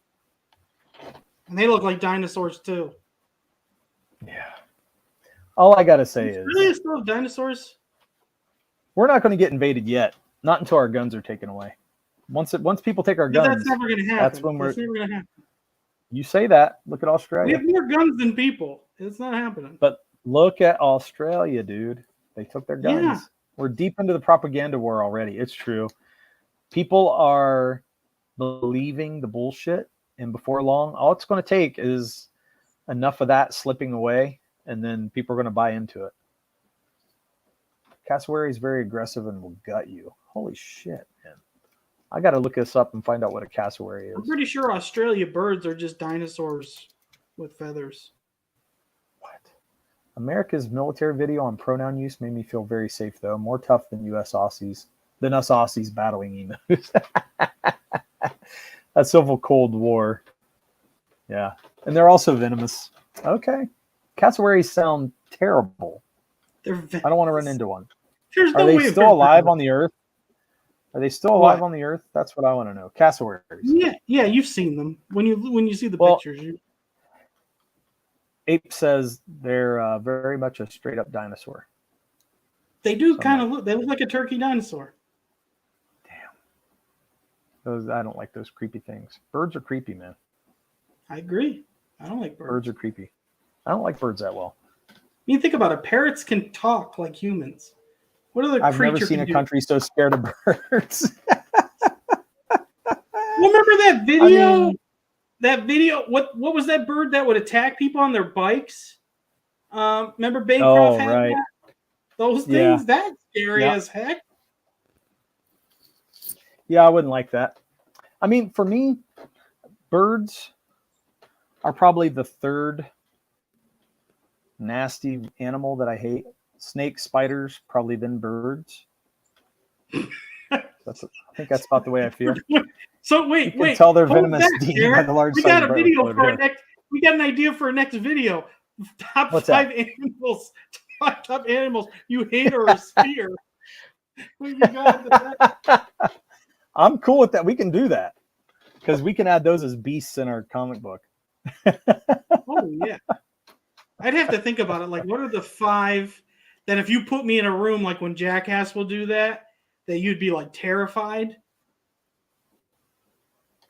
And they look like dinosaurs, too. Yeah. All I got to say is... Really still have dinosaurs? We're not going to get invaded yet. Not until our guns are taken away. Once people take our guns... That's never going to happen. That's when That's never going to happen. You say that. Look at Australia. We have more guns than people. It's not happening. But look at Australia, dude. They took their guns. Yeah. We're deep into the propaganda war already. It's true. People are believing the bullshit, and before long, all it's going to take is enough of that slipping away, and then people are going to buy into it. Cassowary is very aggressive and will gut you. Holy shit, man. I got to look this up and find out what a cassowary is. I'm pretty sure Australia birds are just dinosaurs with feathers. What? America's military video on pronoun use made me feel very safe, though. More tough than us Aussies battling emus. A civil Cold War. Yeah. And they're also venomous. Okay. Cassowaries sound terrible. They're venomous. I don't want to run into one. There's Are no they way still alive on the earth? Are they still alive on the earth? That's what I want to know. Cassowaries. Yeah, you've seen them. When you see the pictures. Ape says they're very much a straight up dinosaur. They do kind of look. They look like a turkey dinosaur. Damn. I don't like those creepy things. Birds are creepy, man. I agree. I don't like birds. Birds are creepy. I don't like birds that well. You think about it. Parrots can talk like humans. What other I've creature never seen can a do? country so scared of birds. Remember that video? That video. What was that bird that would attack people on their bikes? Remember Bancroft had right. that? Those things. That's scary as heck. Yeah, I wouldn't like that. I mean, for me, birds are probably the third nasty animal that I hate. Snakes, spiders, probably then birds. I think that's about the way I feel. So wait. Tell they're venomous by the large we got a video for our next. We got an idea for our next video. Top What's 5 that? animals. Top animals you hate or fear. You got I'm cool with that. We can do that because we can add those as beasts in our comic book. Oh yeah. I'd have to think about it. Like, what are the 5 that if you put me in a room, like when Jackass will do that you'd be like terrified?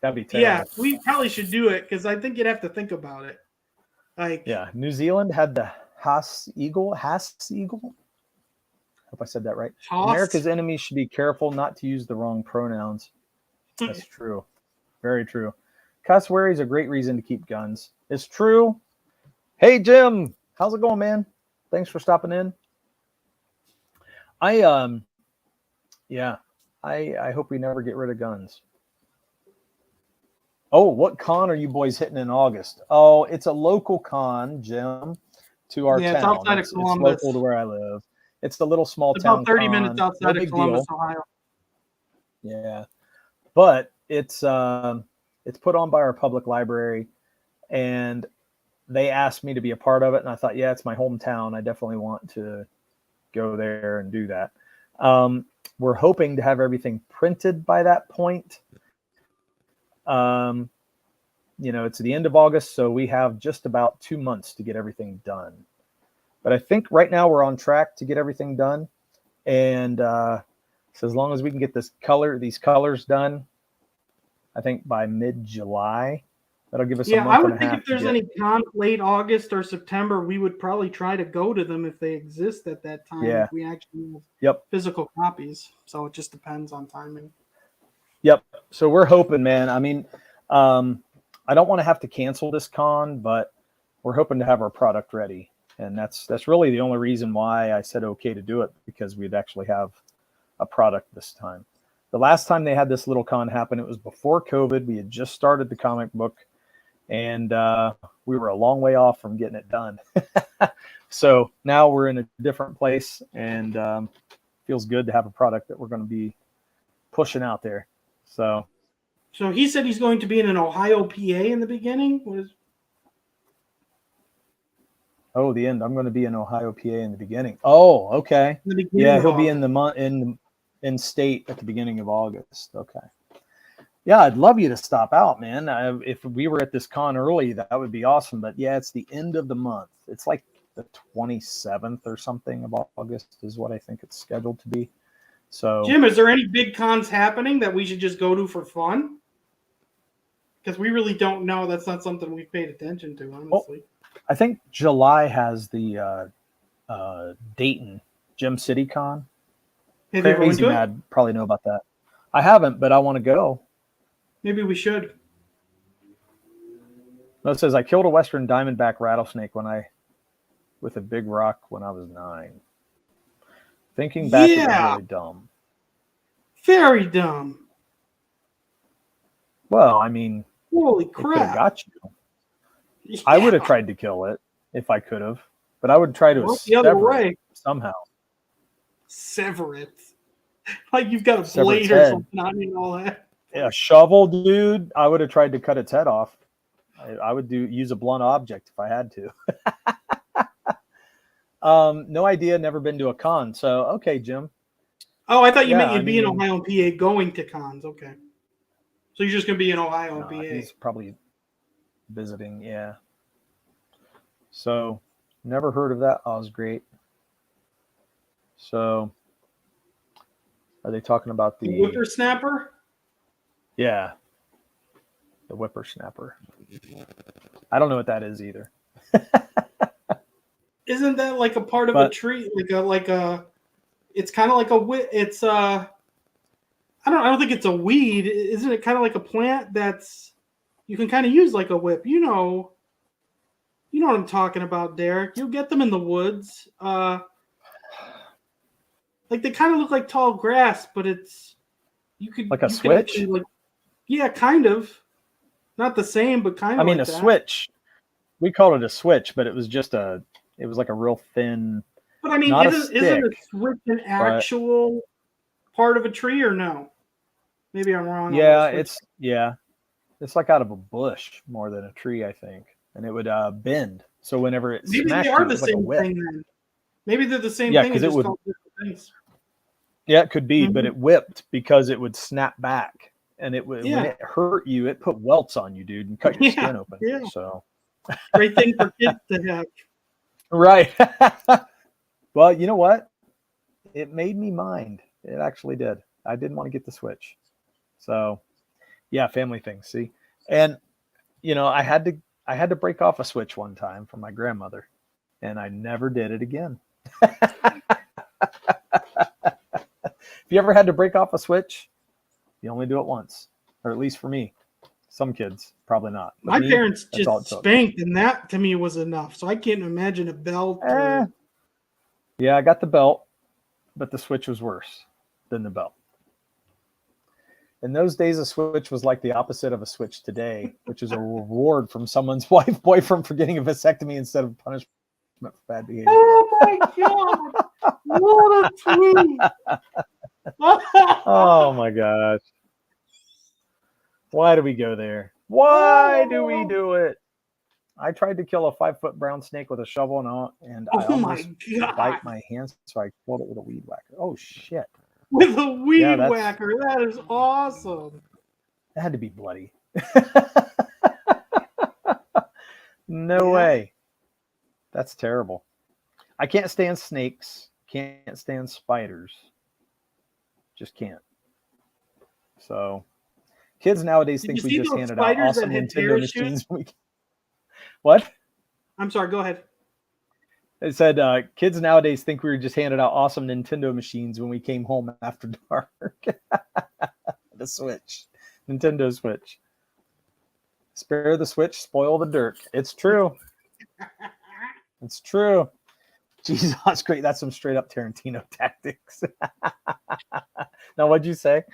That'd be terrible. Yeah, we probably should do it because I think you'd have to think about it. Like, yeah, New Zealand had the Haas eagle. I hope I said that right. Haas? America's enemies should be careful not to use the wrong pronouns. That's true. Very true. Cassowary is a great reason to keep guns. It's true. Hey, Jim. How's it going, man? Thanks for stopping in. I hope we never get rid of guns. Oh, what con are you boys hitting in August? Oh, it's a local con, Jim, to our town. It's outside of Columbus. It's local to where I live. It's the little small it's town. About 30 con. minutes outside No of Columbus, deal. Ohio. Yeah, but it's put on by our public library, and they asked me to be a part of it, and I thought, yeah, it's my hometown. I definitely want to go there and do that. We're hoping to have everything printed by that point. It's the end of August, so we have just about 2 months to get everything done. But I think right now we're on track to get everything done. And so as long as we can get these colors done, I think by mid-July, that'll give us a month and a half. Yeah, I would think if there's any cons late August or September, we would probably try to go to them if they exist at that time. Yeah. If we actually have physical copies. So it just depends on timing. Yep. So we're hoping, man. I mean, I don't want to have to cancel this con, but we're hoping to have our product ready. And that's really the only reason why I said okay to do it, because we'd actually have a product this time. The last time they had this little con happen, it was before COVID. We had just started the comic book, and we were a long way off from getting it done. So now we're in a different place, and feels good to have a product that we're going to be pushing out there. So he said he's going to be in an Ohio PA in the beginning. the end. I'm going to be in Ohio PA in the beginning. Oh, okay. Yeah, he'll be in in state at the beginning of August. Okay. Yeah, I'd love you to stop out, man. If we were at this con early, that would be awesome. But yeah, it's the end of the month. It's like the 27th or something of August is what I think it's scheduled to be. So, Jim, is there any big cons happening that we should just go to for fun? Because we really don't know. That's not something we've paid attention to, honestly. I think July has the Dayton Gem City Con. Have you ever been Crazy to it? Mad probably know about that. I haven't, but I want to go. Maybe we should. No, it says I killed a Western diamondback rattlesnake with a big rock when I was 9. Thinking back, it was really dumb. Very dumb. Well, I mean, holy it could have crap! got you. Yeah. I would have tried to kill it if I could have, but I would try to sever it somehow. Sever it, like you've got a Sever blade its or head. something on you and all that. Yeah, a shovel, dude. I would have tried to cut its head off. I would use a blunt object if I had to. No idea. Never been to a con. So, okay, Jim. Oh, I thought you meant you'd be in Ohio and PA going to cons. Okay. So you're just going to be in Ohio and PA. He's probably visiting, yeah. So, never heard of that. Oh, was great. So, are they talking about the whippersnapper? Yeah. The whippersnapper. I don't know what that is either. Isn't that like a part of a tree? It's kind of like it's I don't think it's a weed. Isn't it kind of like a plant that's you can kind of use like a whip? You know what I'm talking about, Derek. You'll get them in the woods. Like they kind of look like tall grass, but you could like a switch. Yeah, kind of. Not the same, but kind of. I mean, like a switch. We called it a switch, but it was like a real thin. But I mean, isn't a switch an actual part of a tree or no? Maybe I'm wrong. Yeah, it's like out of a bush more than a tree, I think, and it would bend. So whenever it maybe smacked they are you, the same thing then. Maybe they're the same thing. Yeah, because it would. Things. Yeah, it could be, but it whipped because it would snap back, and when it hurt you, it put welts on you, dude, and cut your skin open. Yeah. So great thing for kids to have. Right. Well, you know what? It made me mind. It actually did. I didn't want to get the switch. So, yeah, family things. See, and I had to break off a switch one time from my grandmother, and I never did it again. If you ever had to break off a switch, you only do it once, or at least for me. Some kids probably not. But my parents just spanked, and that to me was enough. So I can't imagine a belt. Yeah, I got the belt, but the switch was worse than the belt. In those days, a switch was like the opposite of a switch today, which is a reward from someone's boyfriend for getting a vasectomy instead of punishment for bad behavior. Oh my God! What a tweet! Oh my gosh! Why do we go there? Why do we do it? I tried to kill a 5-foot brown snake with a shovel, and I almost bite my hands, so I killed it with a weed whacker. Oh shit! With a weed whacker, that is awesome. It had to be bloody. No way. That's terrible. I can't stand snakes. Can't stand spiders. Just can't. So, kids nowadays think we just handed out awesome Nintendo machines. What? I'm sorry. Go ahead. It said kids nowadays think we were just handed out awesome Nintendo machines when we came home after dark. The Switch. Nintendo Switch. Spare the Switch, spoil the Dirk. It's true. It's true. Jesus, that's great. That's some straight up Tarantino tactics. Now, what'd you say?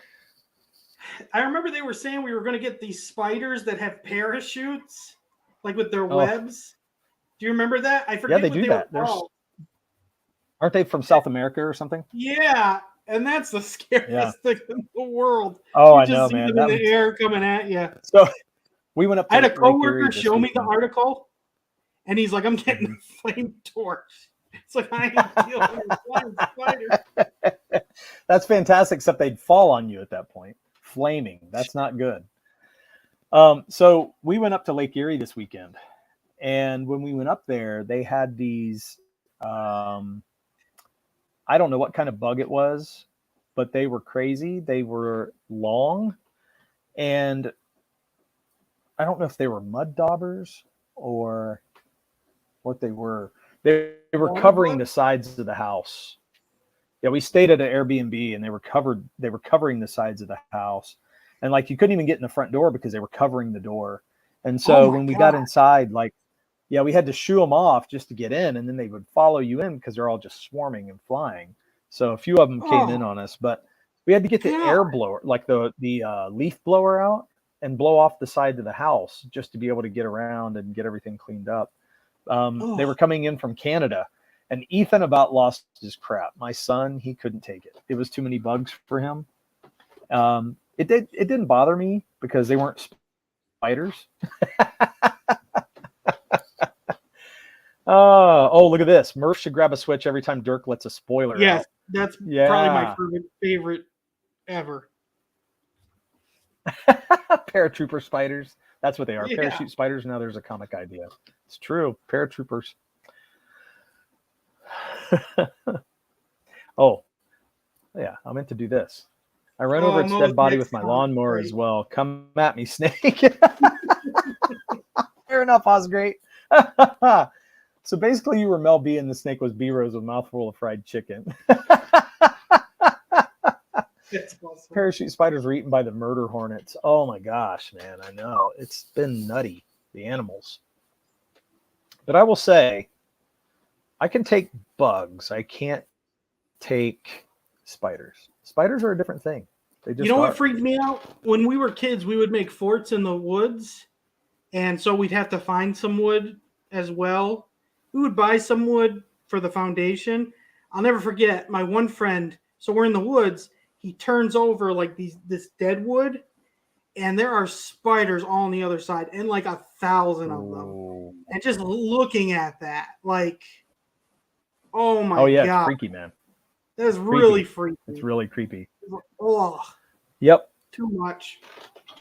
I remember they were saying we were going to get these spiders that have parachutes, like with their webs. Do you remember that? I forget. Yeah, they do that. Aren't they from South America or something? Yeah, and that's the scariest thing in the world. Oh, You I just know, see man. them in the air coming at you. So we went up I to had a Lake Erie coworker this show me the weekend. article, and he's like, "I'm getting a flame torch." It's like I ain't dealing with flying spiders. That's fantastic, except they'd fall on you at that point. Flaming. That's not good. So we went up to Lake Erie this weekend. And when we went up there, they had these, I don't know what kind of bug it was, but they were crazy. They were long. And I don't know if they were mud daubers or what they were. They were covering the sides of the house. Yeah, we stayed at an Airbnb and they were covering the sides of the house. And like you couldn't even get in the front door because they were covering the door. And so when we got inside, like, yeah, we had to shoo them off just to get in, and then they would follow you in because they're all just swarming and flying. So a few of them came in on us, but we had to get the air blower, like the leaf blower out and blow off the side of the house just to be able to get around and get everything cleaned up. They were coming in from Canada, and Ethan about lost his crap. My son, he couldn't take it. It was too many bugs for him. It didn't bother me because they weren't spiders. Oh, look at this. Murph should grab a switch every time Dirk lets a spoiler out. That's probably my favorite ever. Paratrooper spiders. That's what they are. Parachute spiders. Now there's a comic idea. It's true. Paratroopers. Oh, yeah. I meant to do this. I ran over its dead body with my lawnmower as well. Come at me, Snake. Fair enough, Osgreat. So basically, you were Mel B and the snake was B Rose with a mouthful of fried chicken. Awesome. Parachute spiders were eaten by the murder hornets. Oh my gosh, man. I know. It's been nutty, the animals. But I will say, I can take bugs. I can't take spiders. Spiders are a different thing. They just what freaked me out? When we were kids, we would make forts in the woods. And so we'd have to find some wood as well. We would buy some wood for the foundation. I'll never forget my one friend. So we're in the woods. He turns over like this dead wood, and there are spiders all on the other side, and like 1,000 of them. And just looking at that, like, oh my god! Oh yeah, it's freaky, man. That's really freaky. It's really creepy. Oh, yep. Too much.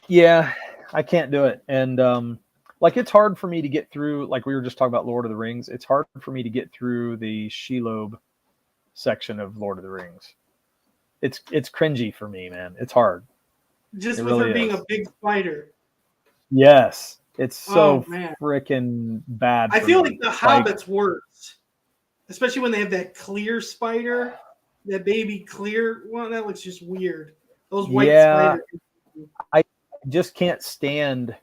Yeah, I can't do it, and like it's hard for me to get through. Like we were just talking about Lord of the Rings, it's hard for me to get through the Shelob section of Lord of the Rings. It's cringy for me, man. It's hard. Just with her being a big spider. Yes, it's so freaking bad. I feel like the Hobbit's worse, especially when they have that clear spider, that baby clear one. That looks just weird. Those white spiders. I just can't stand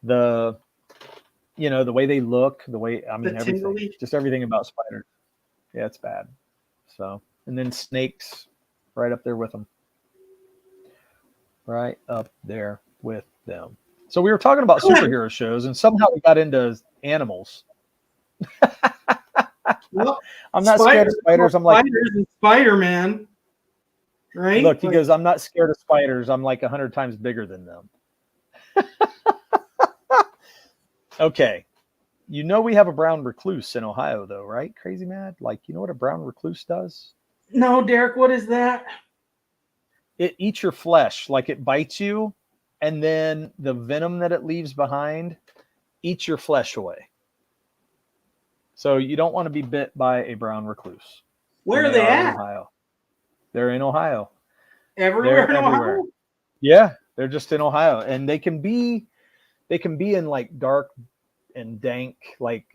the way they look, everything, just everything about spiders. Yeah, it's bad. So, and then snakes right up there with them. Right up there with them. So we were talking about superhero shows, and somehow we got into animals. Well, I'm not scared of spiders. I'm like Spider-Man. Right? Look, he goes, I'm not scared of spiders. I'm like 100 times bigger than them. Okay. We have a brown recluse in Ohio, though, right? Crazy Mad? Like, you know what a brown recluse does? No, Derek, what is that? It eats your flesh. Like, it bites you, and then the venom that it leaves behind eats your flesh away. So you don't want to be bit by a brown recluse. Where are they at? In Ohio. They're in Ohio. Everywhere in Ohio? Yeah, they're just in Ohio, and they can be in like dark and dank, like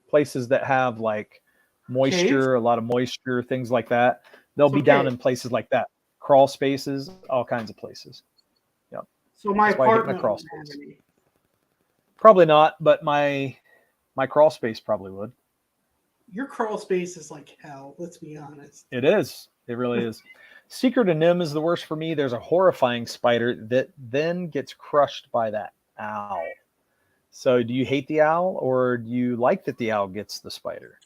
places that have like moisture, a lot of moisture, things like that. They'll be down in places like that, crawl spaces, all kinds of places. Yeah. So my apartment crawl space. Probably not, but my crawl space probably would. Your crawl space is like hell. Let's be honest. It is. It really is. Secret of Nim is the worst for me. There's a horrifying spider that then gets crushed by that owl. So do you hate the owl, or do you like that the owl gets the spider?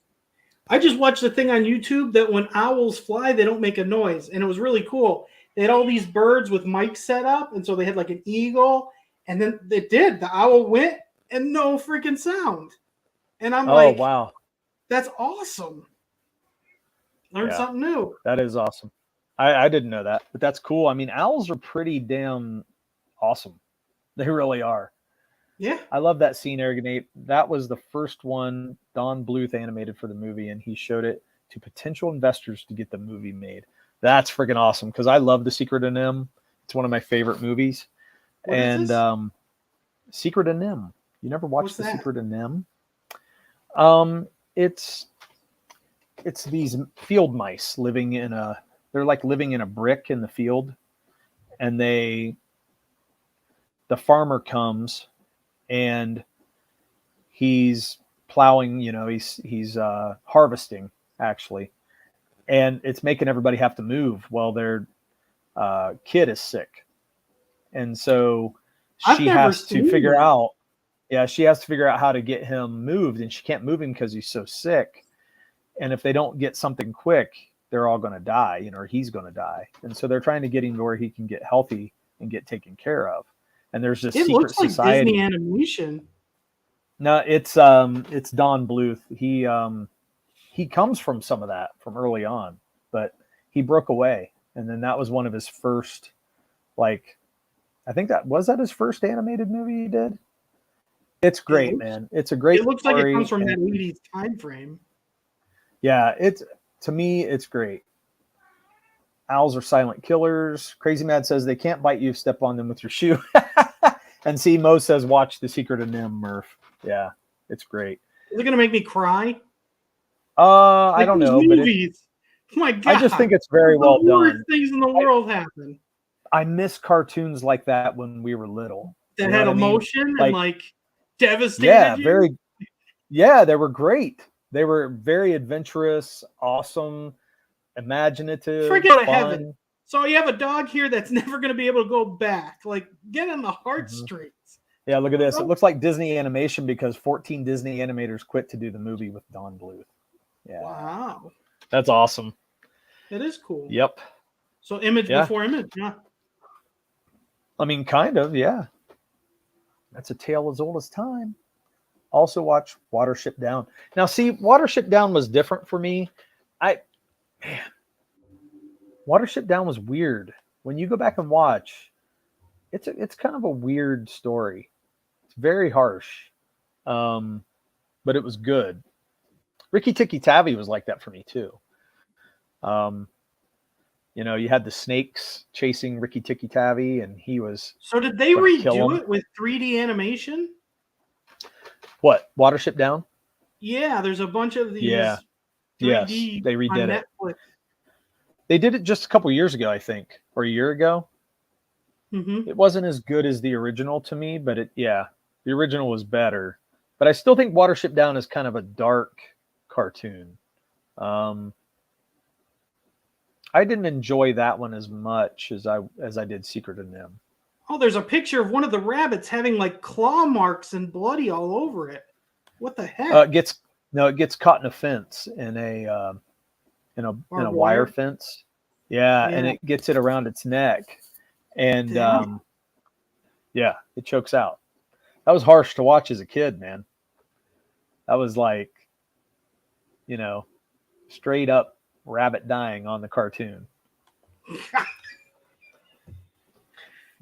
I just watched a thing on YouTube that when owls fly, they don't make a noise, and it was really cool. They had all these birds with mics set up, and so they had like an eagle, and then it did. The owl went, and no freaking sound. And I'm Oh, like, wow. that's awesome. Learned Yeah, something new. that is awesome. I didn't know that, but that's cool. I mean, owls are pretty damn awesome. They really are. Yeah. I love that scene, Aragonate. That was the first one Don Bluth animated for the movie, and he showed it to potential investors to get the movie made. That's freaking awesome because I love The Secret of Nim. It's one of my favorite movies. What is this? Secret of Nim. You never watched What's The that? Secret of Nim? It's these field mice living in they're like living in a brick in the field, and the farmer comes and he's plowing, he's harvesting actually, and it's making everybody have to move while their kid is sick, and so I've never seen that. she has to figure out how to get him moved, and she can't move him because he's so sick, and if they don't get something quick, they're all going to die, or he's going to die, and so they're trying to get him to where he can get healthy and get taken care of. And there's this It secret looks like society. Disney animation. No, it's Don Bluth. He comes from some of that from early on, but he broke away, and then that was one of his first, like, I think that was his first animated movie he did. It's great, man. It's a great. It looks story, like it comes from and, that 80s time frame. Yeah, to me, it's great. Owls are silent killers. Crazy Mad says they can't bite you if you step on them with your shoe. And see, Mo says, watch The Secret of Nim, Murph. Yeah, it's great. Is it going to make me cry? I don't know, movies. Oh my God. I just think it's very well the worst done. Things in the world happen. I miss cartoons like that when we were little. That had emotion and like devastated you. They were great. They were very adventurous, awesome, imaginative, Forget fun. heaven. So you have a dog here that's never going to be able to go back. Like, get on the heartstrings. Yeah, look at this. It looks like Disney animation because 14 Disney animators quit to do the movie with Don Bluth. Yeah. Wow. That's awesome. That is cool. Yep. So image before image, yeah. I mean, kind of, yeah. That's a tale as old as time. Also watch Watership Down. Now, see, Watership Down was different for me. Watership Down was weird. When you go back and watch, it's kind of a weird story. It's very harsh, but it was good. Ricky Tikki Tavi was like that for me too. You had the snakes chasing Ricky Tikki Tavi, and he was. So did they redo it with 3D animation? What, Watership Down? Yeah, there's a bunch of these. Yeah. 3D yes, they redid it. Netflix. They did it just a couple years ago, I think, or a year ago. Mm-hmm. It wasn't as good as the original to me, but the original was better. But I still think Watership Down is kind of a dark cartoon. I didn't enjoy that one as much as I did Secret of Nim. Oh, there's a picture of one of the rabbits having like claw marks and bloody all over it. What the heck? It gets caught in a fence in a wire fence. Yeah, and it gets it around its neck, and it chokes out. That was harsh to watch as a kid, man. That was like, straight up rabbit dying on the cartoon.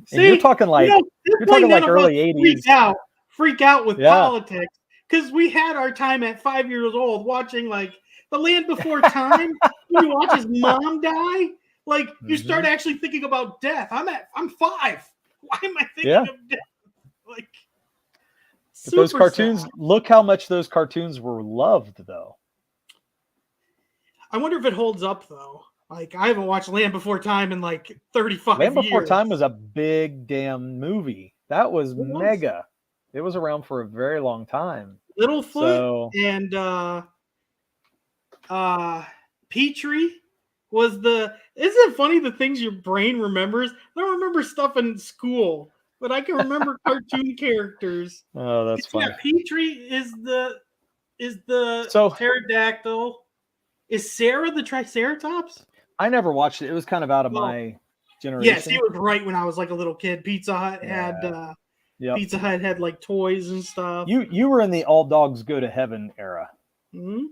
See, and you're talking like early 80s. Freak out with politics, because we had our time at 5 years old watching like The Land Before Time. When you watch his mom die, like you start actually thinking about death. I'm 5. Why am I thinking of death? Like those cartoons. Sad. Look how much those cartoons were loved, though. I wonder if it holds up though. Like, I haven't watched Land Before Time in like 35 years. Land Before years. Time was a big damn movie. That was mega. It was around for a very long time. Littlefoot and Petrie was the. Isn't it funny the things your brain remembers? I don't remember stuff in school. but I can remember cartoon characters. Oh, that's funny. Yeah, Petrie is the So pterodactyl. Is Sarah the Triceratops? I never watched it. It was kind of out of Well, my yes, generation. he was right when I was like a little kid. Pizza Hut had Yep. Pizza Hut had like toys and stuff. You were in the all dogs go to heaven era. Hmm?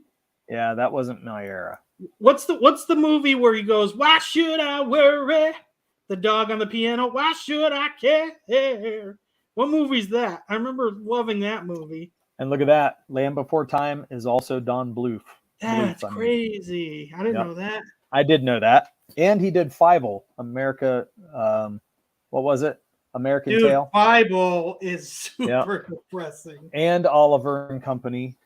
Yeah, that wasn't my era. What's the movie where he goes, "Why should I worry?" The dog on the piano. Why should I care? What movie's that? I remember loving that movie. And look at that. Land Before Time is also Don Bluth. That's crazy. I didn't know that. I did know that. And he did Fievel, America. What was it? American Tail. Bible is super depressing. And Oliver and Company.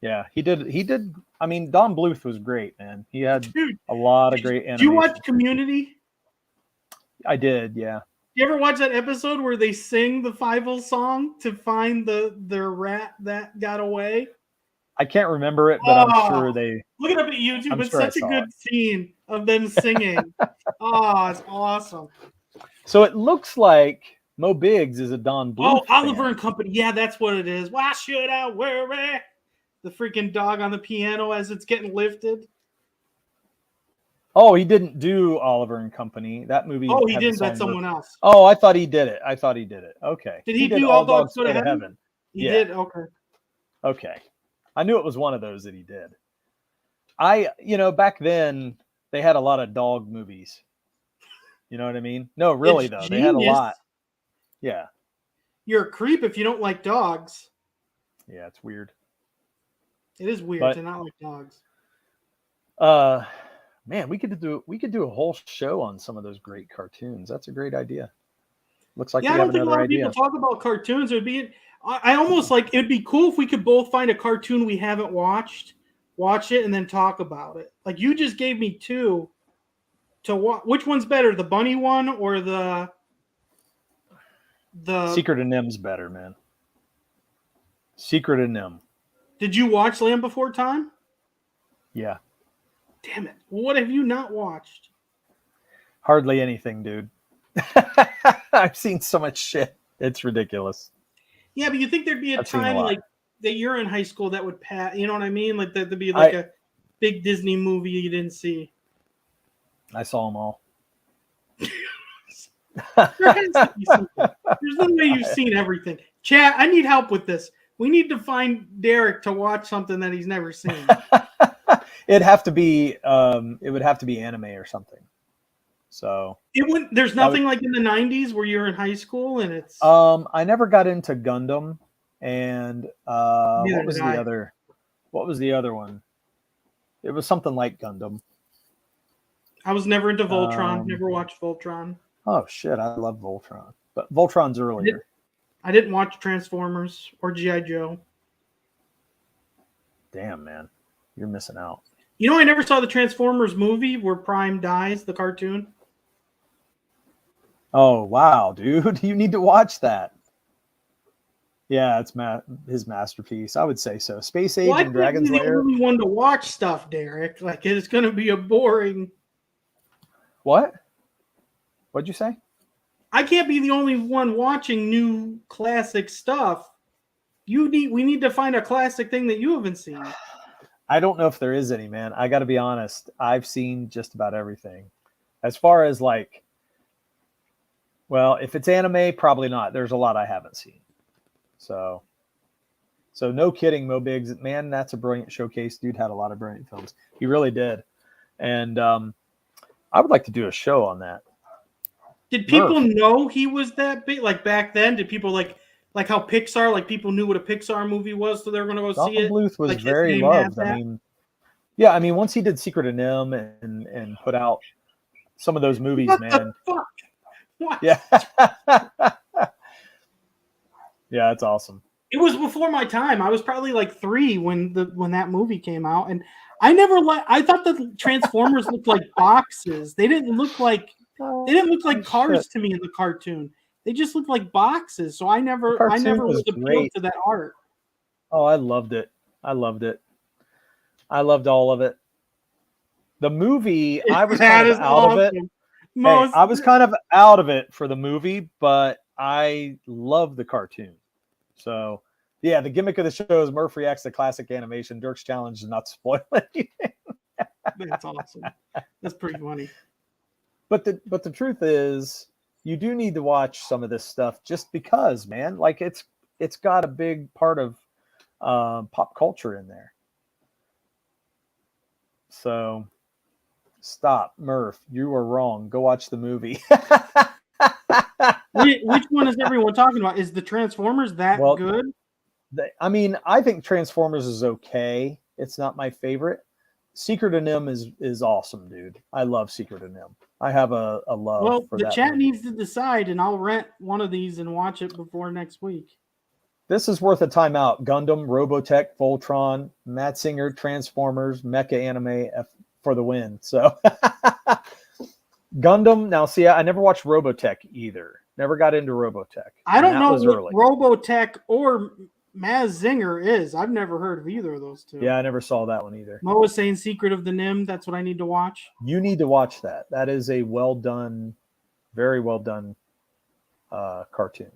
Yeah, he did. I mean, Don Bluth was great, man. He had a lot of great animation. Did you watch Community? I did, yeah. You ever watch that episode where they sing the Fievel song to find their rat that got away? I can't remember it, but I'm sure they... Look it up at YouTube. It's sure such a good scene of them singing. It's awesome. So it looks like Mo Biggs is a Don Bluth Oliver fan. and Company. Yeah, that's what it is. Why should I worry? The freaking dog on the piano as it's getting lifted. Oh, he didn't do Oliver and Company. That movie. Oh, he didn't. That's someone else. Oh, I thought he did it. Okay. Did he do All Dogs Go to Heaven? He did. Okay. I knew it was one of those that he did. Back then they had a lot of dog movies. You know what I mean? No, really though. They had a lot. Yeah. You're a creep if you don't like dogs. Yeah, it's weird. It is weird to not like dogs. Man, we could do a whole show on some of those great cartoons. That's a great idea. Looks like I don't think a lot of people talk about cartoons. I almost like it'd be cool if we could both find a cartoon we haven't watched, watch it, and then talk about it. Like you just gave me two to watch. Which one's better, the bunny one or the Secret of Nim's better, man. Secret of Nim. Did you watch Land Before Time? Yeah. Damn it. What have you not watched? Hardly anything, dude. I've seen so much shit. It's ridiculous. Yeah, but you think there'd be a time like that you're in high school that would pass, you know what I mean? Like there'd be like a big Disney movie you didn't see. I saw them all. There's no way you've seen everything. Chat, I need help with this. We need to find Derek to watch something that he's never seen. It'd have to be it would have to be anime or something. So there's nothing like in the 90s where you're in high school and it's I never got into Gundam and what was the other one? It was something like Gundam. I was never into Voltron, never watched Voltron. Oh shit, I love Voltron. But Voltron's earlier. I didn't watch Transformers or G.I. Joe. Damn, man. You're missing out. You know, I never saw the Transformers movie where Prime dies, the cartoon. Oh, wow, dude. You need to watch that. Yeah, it's his masterpiece. I would say so. Space Age and Dragon's Lair. I'm the only one to watch stuff, Derek. Like, it's going to be a boring... What? What'd you say? I can't be the only one watching new classic stuff. We need to find a classic thing that you haven't seen. I don't know if there is any, man. I got to be honest. I've seen just about everything. As far as like, well, if it's anime, probably not. There's a lot I haven't seen. So no kidding, Mo Biggs. Man, that's a brilliant showcase. Dude had a lot of brilliant films. He really did. And I would like to do a show on that. Did people know he was that big? Like back then, did people like how Pixar, like people knew what a Pixar movie was, so they were going to go see it? Don Bluth was like very loved. I mean, once he did Secret of Nim and put out some of those movies, what man. The fuck? What? Yeah. Yeah, it's awesome. It was before my time. I was probably like 3 when that movie came out, and I thought the Transformers looked like boxes. They didn't look like cars to me in the cartoon. They just looked like boxes. So I never was appealed to that art. Oh, I loved it. I loved all of it. The movie, I was kind of out of it. I was kind of out of it for the movie, but I love the cartoon. So, yeah, the gimmick of the show is Murph reacts to classic animation. Dirk's challenge is not to spoil anything. That's awesome. That's pretty funny. But the truth is, you do need to watch some of this stuff just because, man. Like it's got a big part of pop culture in there. So, stop, Murph. You were wrong. Go watch the movie. Which one is everyone talking about? Is the Transformers that Well, good? I mean, I think Transformers is okay. It's not my favorite. Secret of Nim is awesome, dude. I love Secret of Nim. I have a love Well, for the that chat movie. needs to decide, and I'll rent one of these and watch it before next week. This is worth a timeout. Gundam, Robotech, Voltron, Matt Singer, Transformers, Mecha Anime for the win. So Gundam. Now, see, I never watched Robotech either. Never got into Robotech. I don't know what early. Robotech or Maz Zinger is. I've never heard of either of those two. Yeah, I never saw that one either. Mo was saying Secret of the Nim. That's what I need to watch. You need to watch that. That is a well done, very well done cartoon.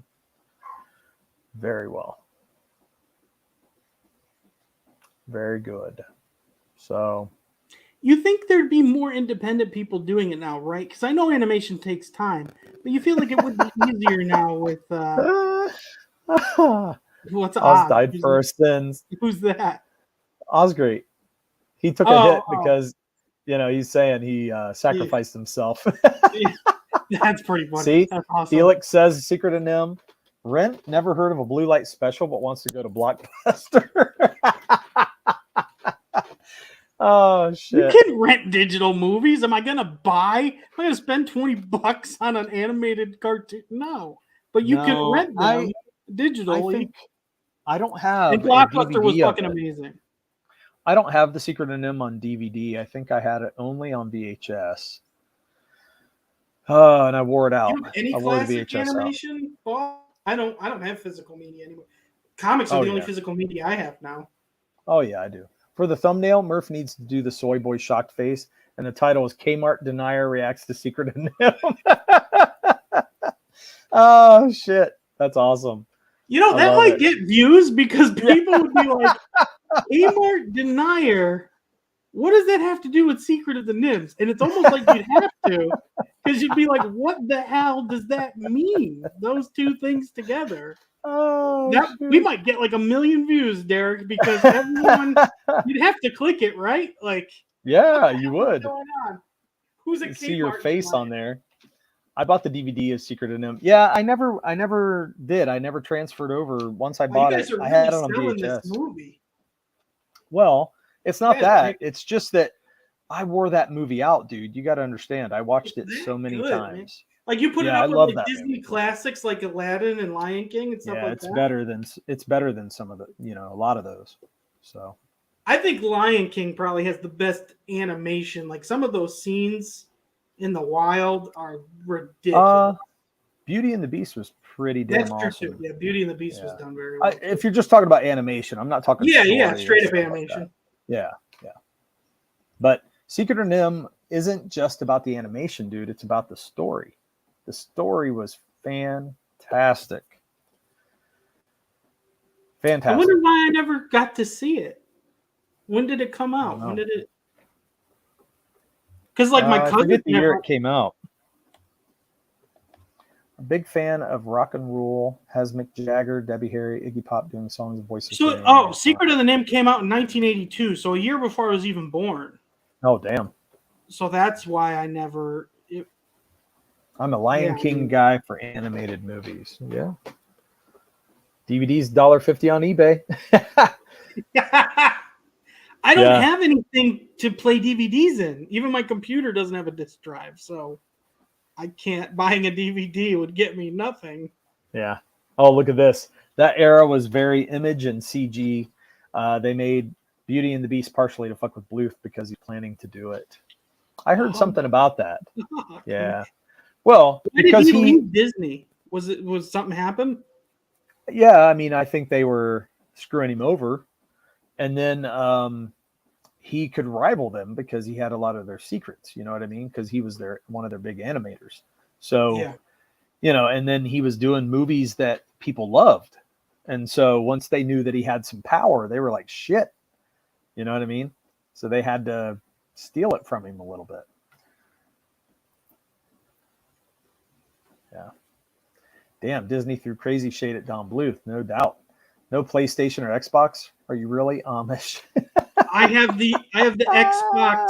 Very well. Very good. So, you think there'd be more independent people doing it now, right? Because I know animation takes time, but you feel like it would be easier now with what's Oz died for our sins. Who's that? Oz great. He took a hit because he's saying he sacrificed himself. That's pretty funny. See, that's awesome. Felix says Secret of Nim. Rent never heard of a blue light special, but wants to go to Blockbuster. Oh shit! You can rent digital movies. Am I gonna buy? Am I gonna spend $20 on an animated cartoon? No, but you can rent them digitally. I think I don't have. And Blockbuster was fucking amazing. I don't have the Secret of Nim on DVD. I think I had it only on VHS. And I wore it out. You have any classic animation? I don't have physical media anymore. Comics are the only physical media I have now. Oh yeah, I do. For the thumbnail, Murph needs to do the soy boy shocked face, and the title is Kmart Denier Reacts to Secret of Nim. Oh shit, that's awesome. You know, that might get views because people would be like, Kmart Denier, what does that have to do with Secret of the Nims? And it's almost like you'd have to, because you'd be like, what the hell does that mean? Those two things together. Oh, we might get like 1 million views, Derek, because everyone you'd have to click it, right? Like, yeah, you would. What's going on? Who's a see your face on there? I bought the DVD of Secret of Nim. Yeah, I never did. I never transferred over. Once I bought it, I had it on VHS. This movie. Well, it's not that. It's just that I wore that movie out, dude. You got to understand. I watched it so many times. Man. Like you put it up with like Disney classics like Aladdin and Lion King and stuff like that. Yeah, it's better than some of the, a lot of those. So I think Lion King probably has the best animation. Like some of those scenes in the wild are ridiculous. Beauty and the Beast was pretty damn awesome. That's true too. Yeah, Beauty and the Beast was done very well. If you're just talking about animation, I'm not talking. Yeah, straight up animation. Like yeah. But Secret of Nim isn't just about the animation, dude. It's about the story. The story was fantastic. Fantastic. I wonder why I never got to see it. When did it come out? When did it? Because like my cousin. I forget the year it came out. A big fan of rock and roll. Has Mick Jagger, Debbie Harry, Iggy Pop doing songs and voices. So, Secret of the Nim came out in 1982, so a year before I was even born. Oh, damn. So that's why I never. I'm a Lion King guy for animated movies. Yeah. DVDs $1.50 on eBay. I don't have anything to play DVDs in. Even my computer doesn't have a disc drive, so I can't. Buying a DVD would get me nothing. Yeah. Oh, look at this. That era was very image and CG. They made Beauty and the Beast partially to fuck with Bluth because he's planning to do it. I heard something about that. Yeah. Well, because he leave Disney? Was something happen? Yeah, I mean, I think they were screwing him over, and then he could rival them because he had a lot of their secrets. You know what I mean? Because he was one of their big animators. So and then he was doing movies that people loved. And so once they knew that he had some power, they were like, shit, you know what I mean? So they had to steal it from him a little bit. Yeah. Damn, Disney threw crazy shade at Don Bluth, no doubt. No PlayStation or Xbox? Are you really Amish? I have the Xbox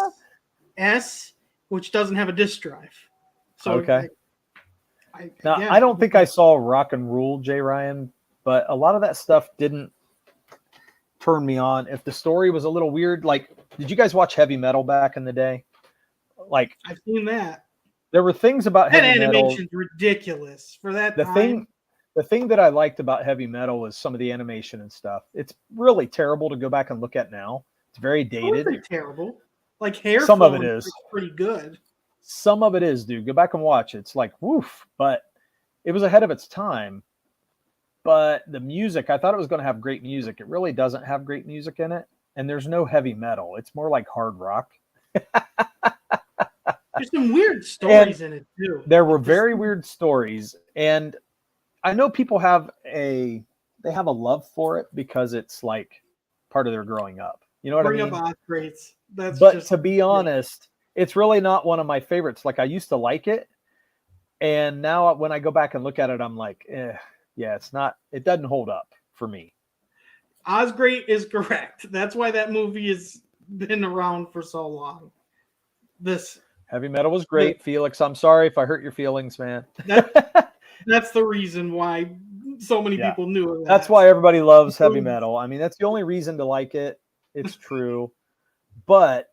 S, which doesn't have a disc drive. So okay. Now, yeah. I don't think I saw Rock and Rule, Jay Ryan, but a lot of that stuff didn't turn me on. If the story was a little weird, like, did you guys watch Heavy Metal back in the day? Like, I've seen that. There were things about That Heavy Metal. animation's ridiculous for that time. The thing that I liked about Heavy Metal was some of the animation and stuff. It's really terrible to go back and look at now. It's very dated. It terrible. Like hair. Some of it is pretty good. Some of it is, dude. Go back and watch it. It's like woof, but it was ahead of its time. But the music, I thought it was going to have great music. It really doesn't have great music in it, and there's no heavy metal. It's more like hard rock. There's some weird stories in it too. There were very weird stories, and I know people have a love for it because it's like part of their growing up. You know what I mean? Bring up Ospreys. But to be honest, it's really not one of my favorites. Like I used to like it, and now when I go back and look at it, I'm like, yeah, it's not. It doesn't hold up for me. Osprey is correct. That's why that movie has been around for so long. This Heavy Metal was great, Felix. I'm sorry if I hurt your feelings, man. That's the reason why so many people knew of that. That's why everybody loves Heavy Metal. I mean, that's the only reason to like it. It's true. But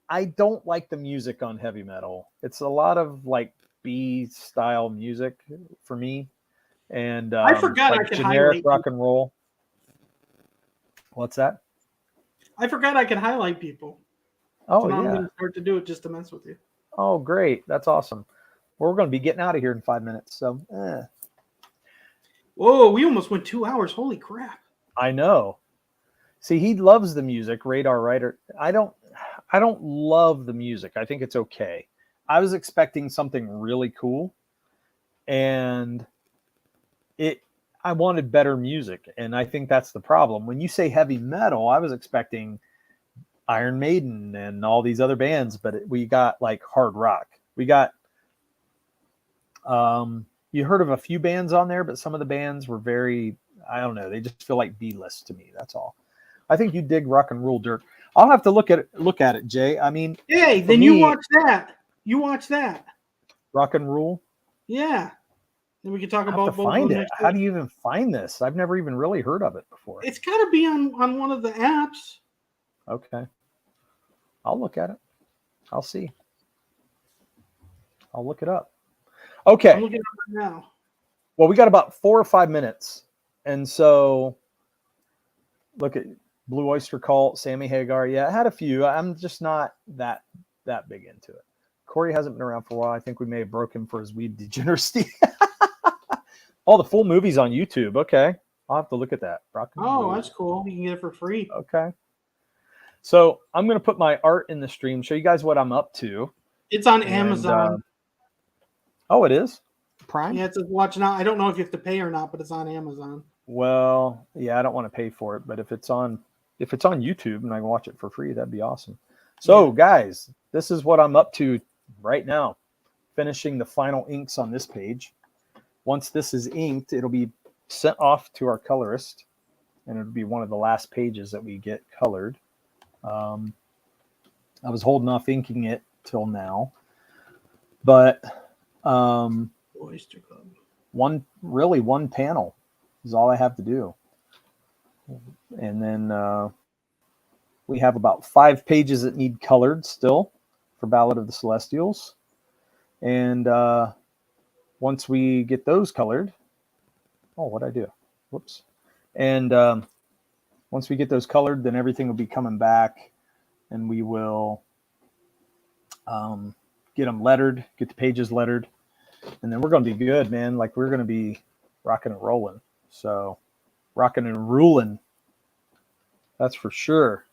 I don't like the music on Heavy Metal. It's a lot of like B-style music for me. And I forgot like I could generic highlight rock and roll. What's that? I forgot I could highlight people. Oh, so now yeah. I'm going to start to do it just to mess with you. Oh, great. That's awesome. Well, we're going to be getting out of here in 5 minutes. So, Whoa, we almost went 2 hours. Holy crap. I know. See, he loves the music, Radar Writer. I don't love the music. I think it's okay. I was expecting something really cool, and I wanted better music, and I think that's the problem. When you say heavy metal, I was expecting Iron Maiden and all these other bands, but we got like hard rock. We got you heard of a few bands on there, but some of the bands were very, I don't know, they just feel like B-list to me. That's all. I think you dig Rock and Roll, Dirk. I'll have to look at it, Jay. I mean, hey, then you watch that. You watch that. Rock and Roll? Yeah. Then we can talk about both. Find it. How do you even find this? I've never even really heard of it before. It's got to be on one of the apps. Okay. I'll look at it. I'll see. I'll look it up. Okay. I'm looking at it right now. Well, we got about 4 or 5 minutes. And so look at Blue Oyster Cult, Sammy Hagar. Yeah, I had a few. I'm just not that big into it. Corey hasn't been around for a while. I think we may have broke him for his weed degeneracy. Oh, the full movie's on YouTube. Okay. I'll have to look at that. Oh, that's cool. You can get it for free. Okay. So I'm going to put my art in the stream, show you guys what I'm up to. It's on Amazon. Oh, it is? Prime? Yeah, it says watch now. I don't know if you have to pay or not, but it's on Amazon. Well, yeah, I don't want to pay for it, but if it's on YouTube and I can watch it for free, that'd be awesome. So, guys, this is what I'm up to right now. Finishing the final inks on this page. Once this is inked, it'll be sent off to our colorist, and it'll be one of the last pages that we get colored. I was holding off inking it till now, but Oyster Club. one panel is all I have to do, and then we have about 5 pages that need colored still for Ballad of the Celestials, and once we get those colored, what'd I do? Whoops. And once we get those colored, then everything will be coming back, and we will get them lettered, get the pages lettered, and then we're going to be good, man. Like, we're going to be rocking and rolling. So, rocking and ruling. That's for sure.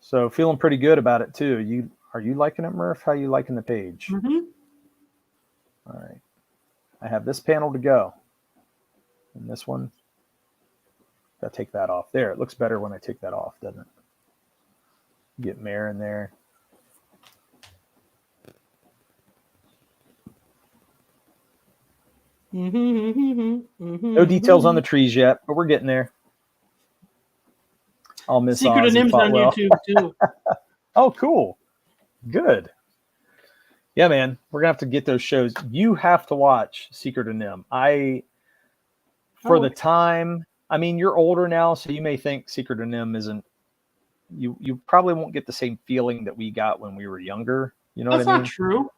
So, feeling pretty good about it, too. Are you liking it, Murph? How you liking the page? Mm-hmm. All right. I have this panel to go. And this one, got to take that off. There, it looks better when I take that off, doesn't it? Get Mare in there. No details on the trees yet, but we're getting there. I'll miss Secret of Ozzy Nim's on Fotwell. YouTube too. Oh, cool. Good. Yeah, man. We're going to have to get those shows. You have to watch Secret of Nim. For the time, I mean, you're older now, so you may think Secret of Nim isn't, you probably won't get the same feeling that we got when we were younger. You know what I mean? That's not true.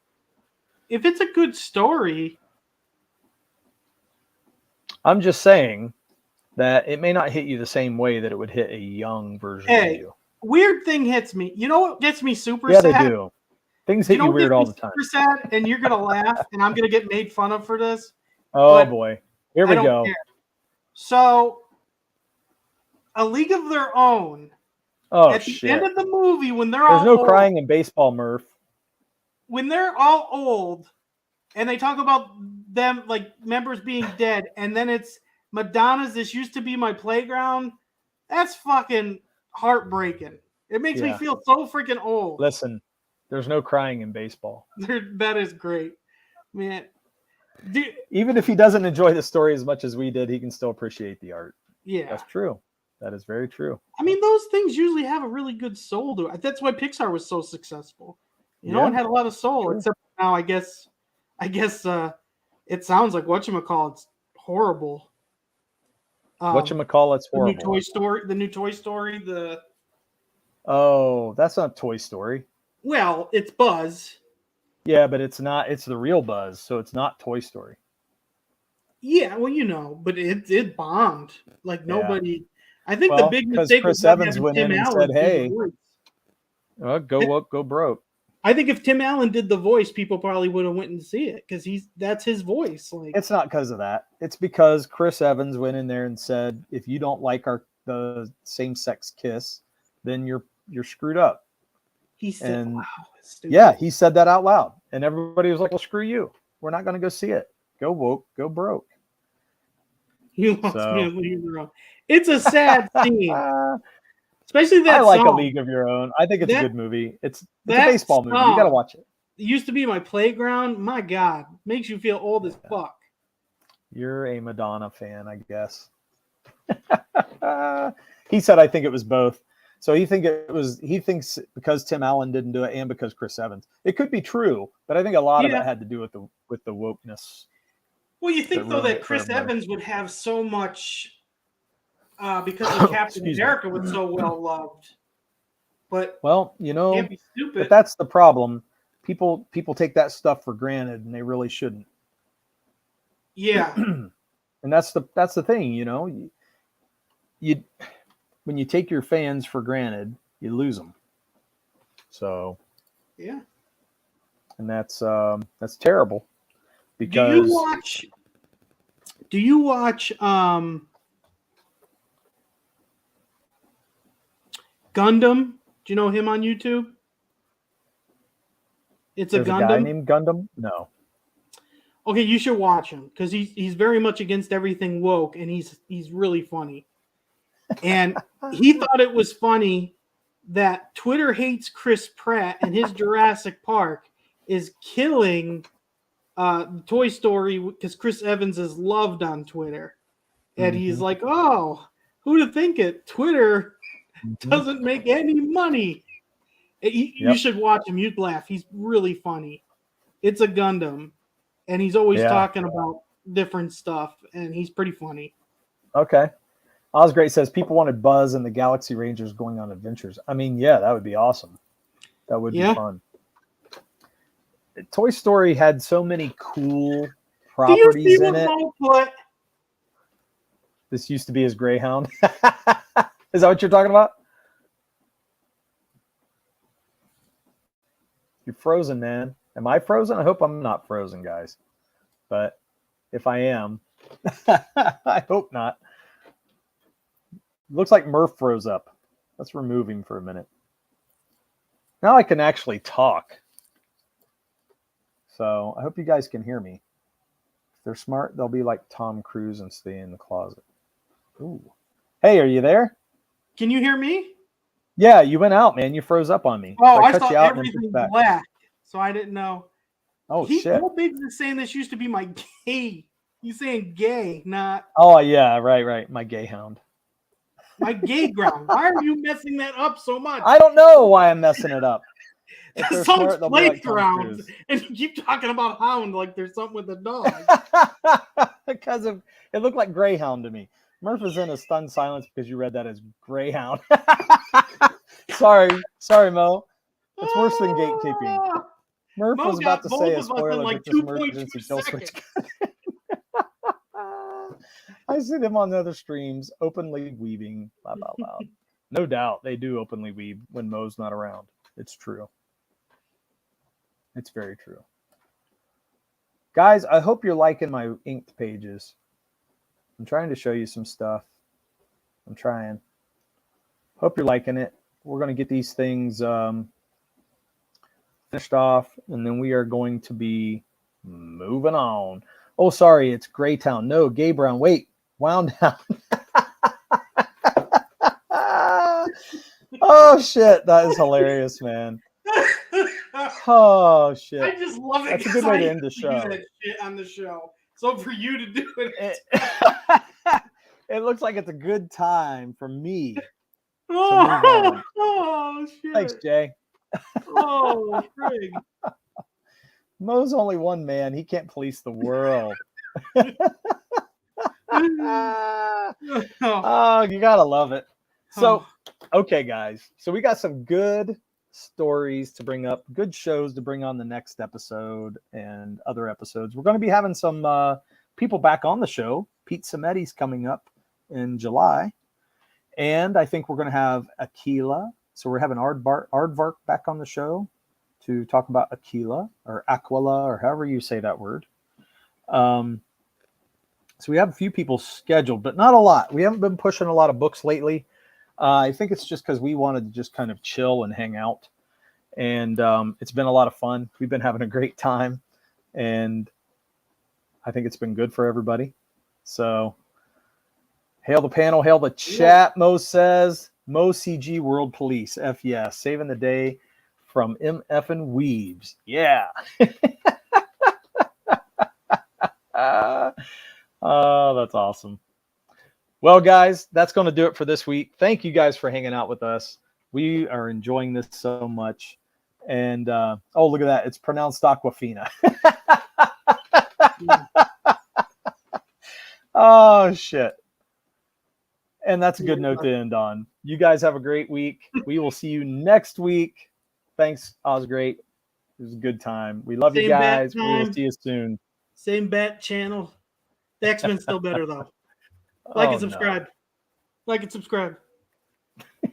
If it's a good story. I'm just saying that it may not hit you the same way that it would hit a young version of you. Weird thing hits me. You know what gets me super sad? Yeah, they do. Things hit you weird all the time. Super sad, and you're gonna laugh, and I'm gonna get made fun of for this. Oh boy, here we go. Care. So, A League of Their Own. Oh at shit! the end of the movie, when there's no crying in baseball, Murph. When they're all old, and they talk about them like members being dead, and then it's Madonna's "This Used to Be My Playground." That's fucking heartbreaking. It makes me feel so freaking old. Listen, there's no crying in baseball. That is great, man. Even if he doesn't enjoy the story as much as we did, he can still appreciate the art. Yeah, that's true. That is very true. I mean, those things usually have a really good soul to it. That's why Pixar was so successful. You know, it had a lot of soul. True. Except now, I guess it sounds like whatchamacallit's horrible. Whatchamacallit's horrible. The new Toy Story. Oh, that's not Toy Story. Well, it's Buzz. Yeah, but it's not. It's the real Buzz, so it's not Toy Story. Yeah, well, you know, but it bombed. Like nobody. I think the big mistake Chris Evans went in and said, "Hey, go broke." I think if Tim Allen did the voice, people probably would have went and see it because that's his voice. Like, it's not because of that. It's because Chris Evans went in there and said, "If you don't like the same-sex kiss, then you're screwed up." He said, "Wow, that's stupid." Yeah, he said that out loud, and everybody was like, "Well, screw you. We're not going to go see it. Go woke, go broke." You lost me a League of Your Own. It's a sad scene. Especially that I like song. A League of Your Own. I think it's a good movie. It's a baseball movie. You got to watch it. It used to be my playground. My God. Makes you feel old as fuck. You're a Madonna fan, I guess. He said, I think it was both. So he thinks because Tim Allen didn't do it and because Chris Evans. It could be true, but I think a lot of it had to do with the wokeness. Well, you think though that Chris Evans would have so much because of Captain America was so well loved. But can't be stupid. But that's the problem. People take that stuff for granted, and they really shouldn't. Yeah, and that's the thing. You when you take your fans for granted, you lose them. So yeah, and that's terrible. Because do you watch Gundam? Do you know him on YouTube? There's a guy named Gundam? No. Okay, you should watch him because he's very much against everything woke, and he's really funny. And he thought it was funny that Twitter hates Chris Pratt and his Jurassic Park is killing Toy Story because Chris Evans is loved on Twitter. And he's like, oh, who'd have think it? Twitter doesn't make any money. You should watch him. You'd laugh. He's really funny. It's a Gundam. And he's always talking about different stuff. And he's pretty funny. Okay. Osgray says people wanted Buzz and the Galaxy Rangers going on adventures. I mean, yeah, that would be awesome. That would be fun. Toy Story had so many cool properties in it. This used to be his Greyhound. Is that what you're talking about? You're frozen, man. Am I frozen? I hope I'm not frozen, guys. But if I am, I hope not. Looks like Murph froze up. Let's remove him for a minute. Now I can actually talk. So I hope you guys can hear me. If they're smart, they'll be like Tom Cruise and stay in the closet. Ooh. Hey, are you there? Can you hear me? Yeah, you went out, man. You froze up on me. Oh, So I cut saw you out and then everything pushed back. black, so I didn't know. Oh, shit. Old Biggs is saying this used to be my gay. He's saying gay, not Oh, yeah, right. My gay hound. my gay ground. Why are you messing that up so much? I don't know why I'm messing it up. If they're Someone's smart, they'll be like Tom playground, Cruise. and you keep talking about hound like there's something with a dog. Because it looked like Greyhound to me. Murph is in a stunned silence because you read that as Greyhound. Sorry, Mo. It's worse than gatekeeping. Murph Mo was about to got say a both of us in spoiler, like but this 2.2 emergency kill switch. seconds. I see them on other streams openly weaving. Laugh out loud. No doubt they do openly weave when Mo's not around. It's true. It's very true. Guys, I hope you're liking my inked pages. I'm trying to show you some stuff. I'm trying. Hope you're liking it. We're going to get these things finished off, and then we are going to be moving on. Oh, sorry, it's Greytown. No, Gay Brown. Wait, Wound Down. Oh, shit. That is hilarious, man. Oh, shit. I just love it. That's a good way to end the show. Do that shit on the show. So for you to do it, it looks like it's a good time for me. Oh shit! Thanks, Jay. Oh frig. Mo's only one man. He can't police the world. Oh, you gotta love it. So, okay, guys. So we got some good stories to bring up, good shows to bring on the next episode and other episodes. We're going to be having some people back on the show. Pete Sameti's coming up in July. And I think we're going to have Aquila. So we're having Aardvark back on the show to talk about Aquila or Aquila or however you say that word. So we have a few people scheduled, but not a lot. We haven't been pushing a lot of books lately. I think it's just because we wanted to just kind of chill and hang out. And it's been a lot of fun. We've been having a great time. And I think it's been good for everybody. So hail the panel, hail the chat, Mo says. Mo CG World Police, F yes. Saving the day from MF and Weaves. Yeah. Oh, that's awesome. Well, guys, that's going to do it for this week. Thank you guys for hanging out with us. We are enjoying this so much. And, oh, look at that. It's pronounced Aquafina. Oh, shit. And that's a good note to end on. You guys have a great week. We will see you next week. Thanks, Osgreat. It was a good time. We love you guys. We will see you soon. Same bat channel. The X-Men's still better, though. Like and subscribe. No. Like and subscribe.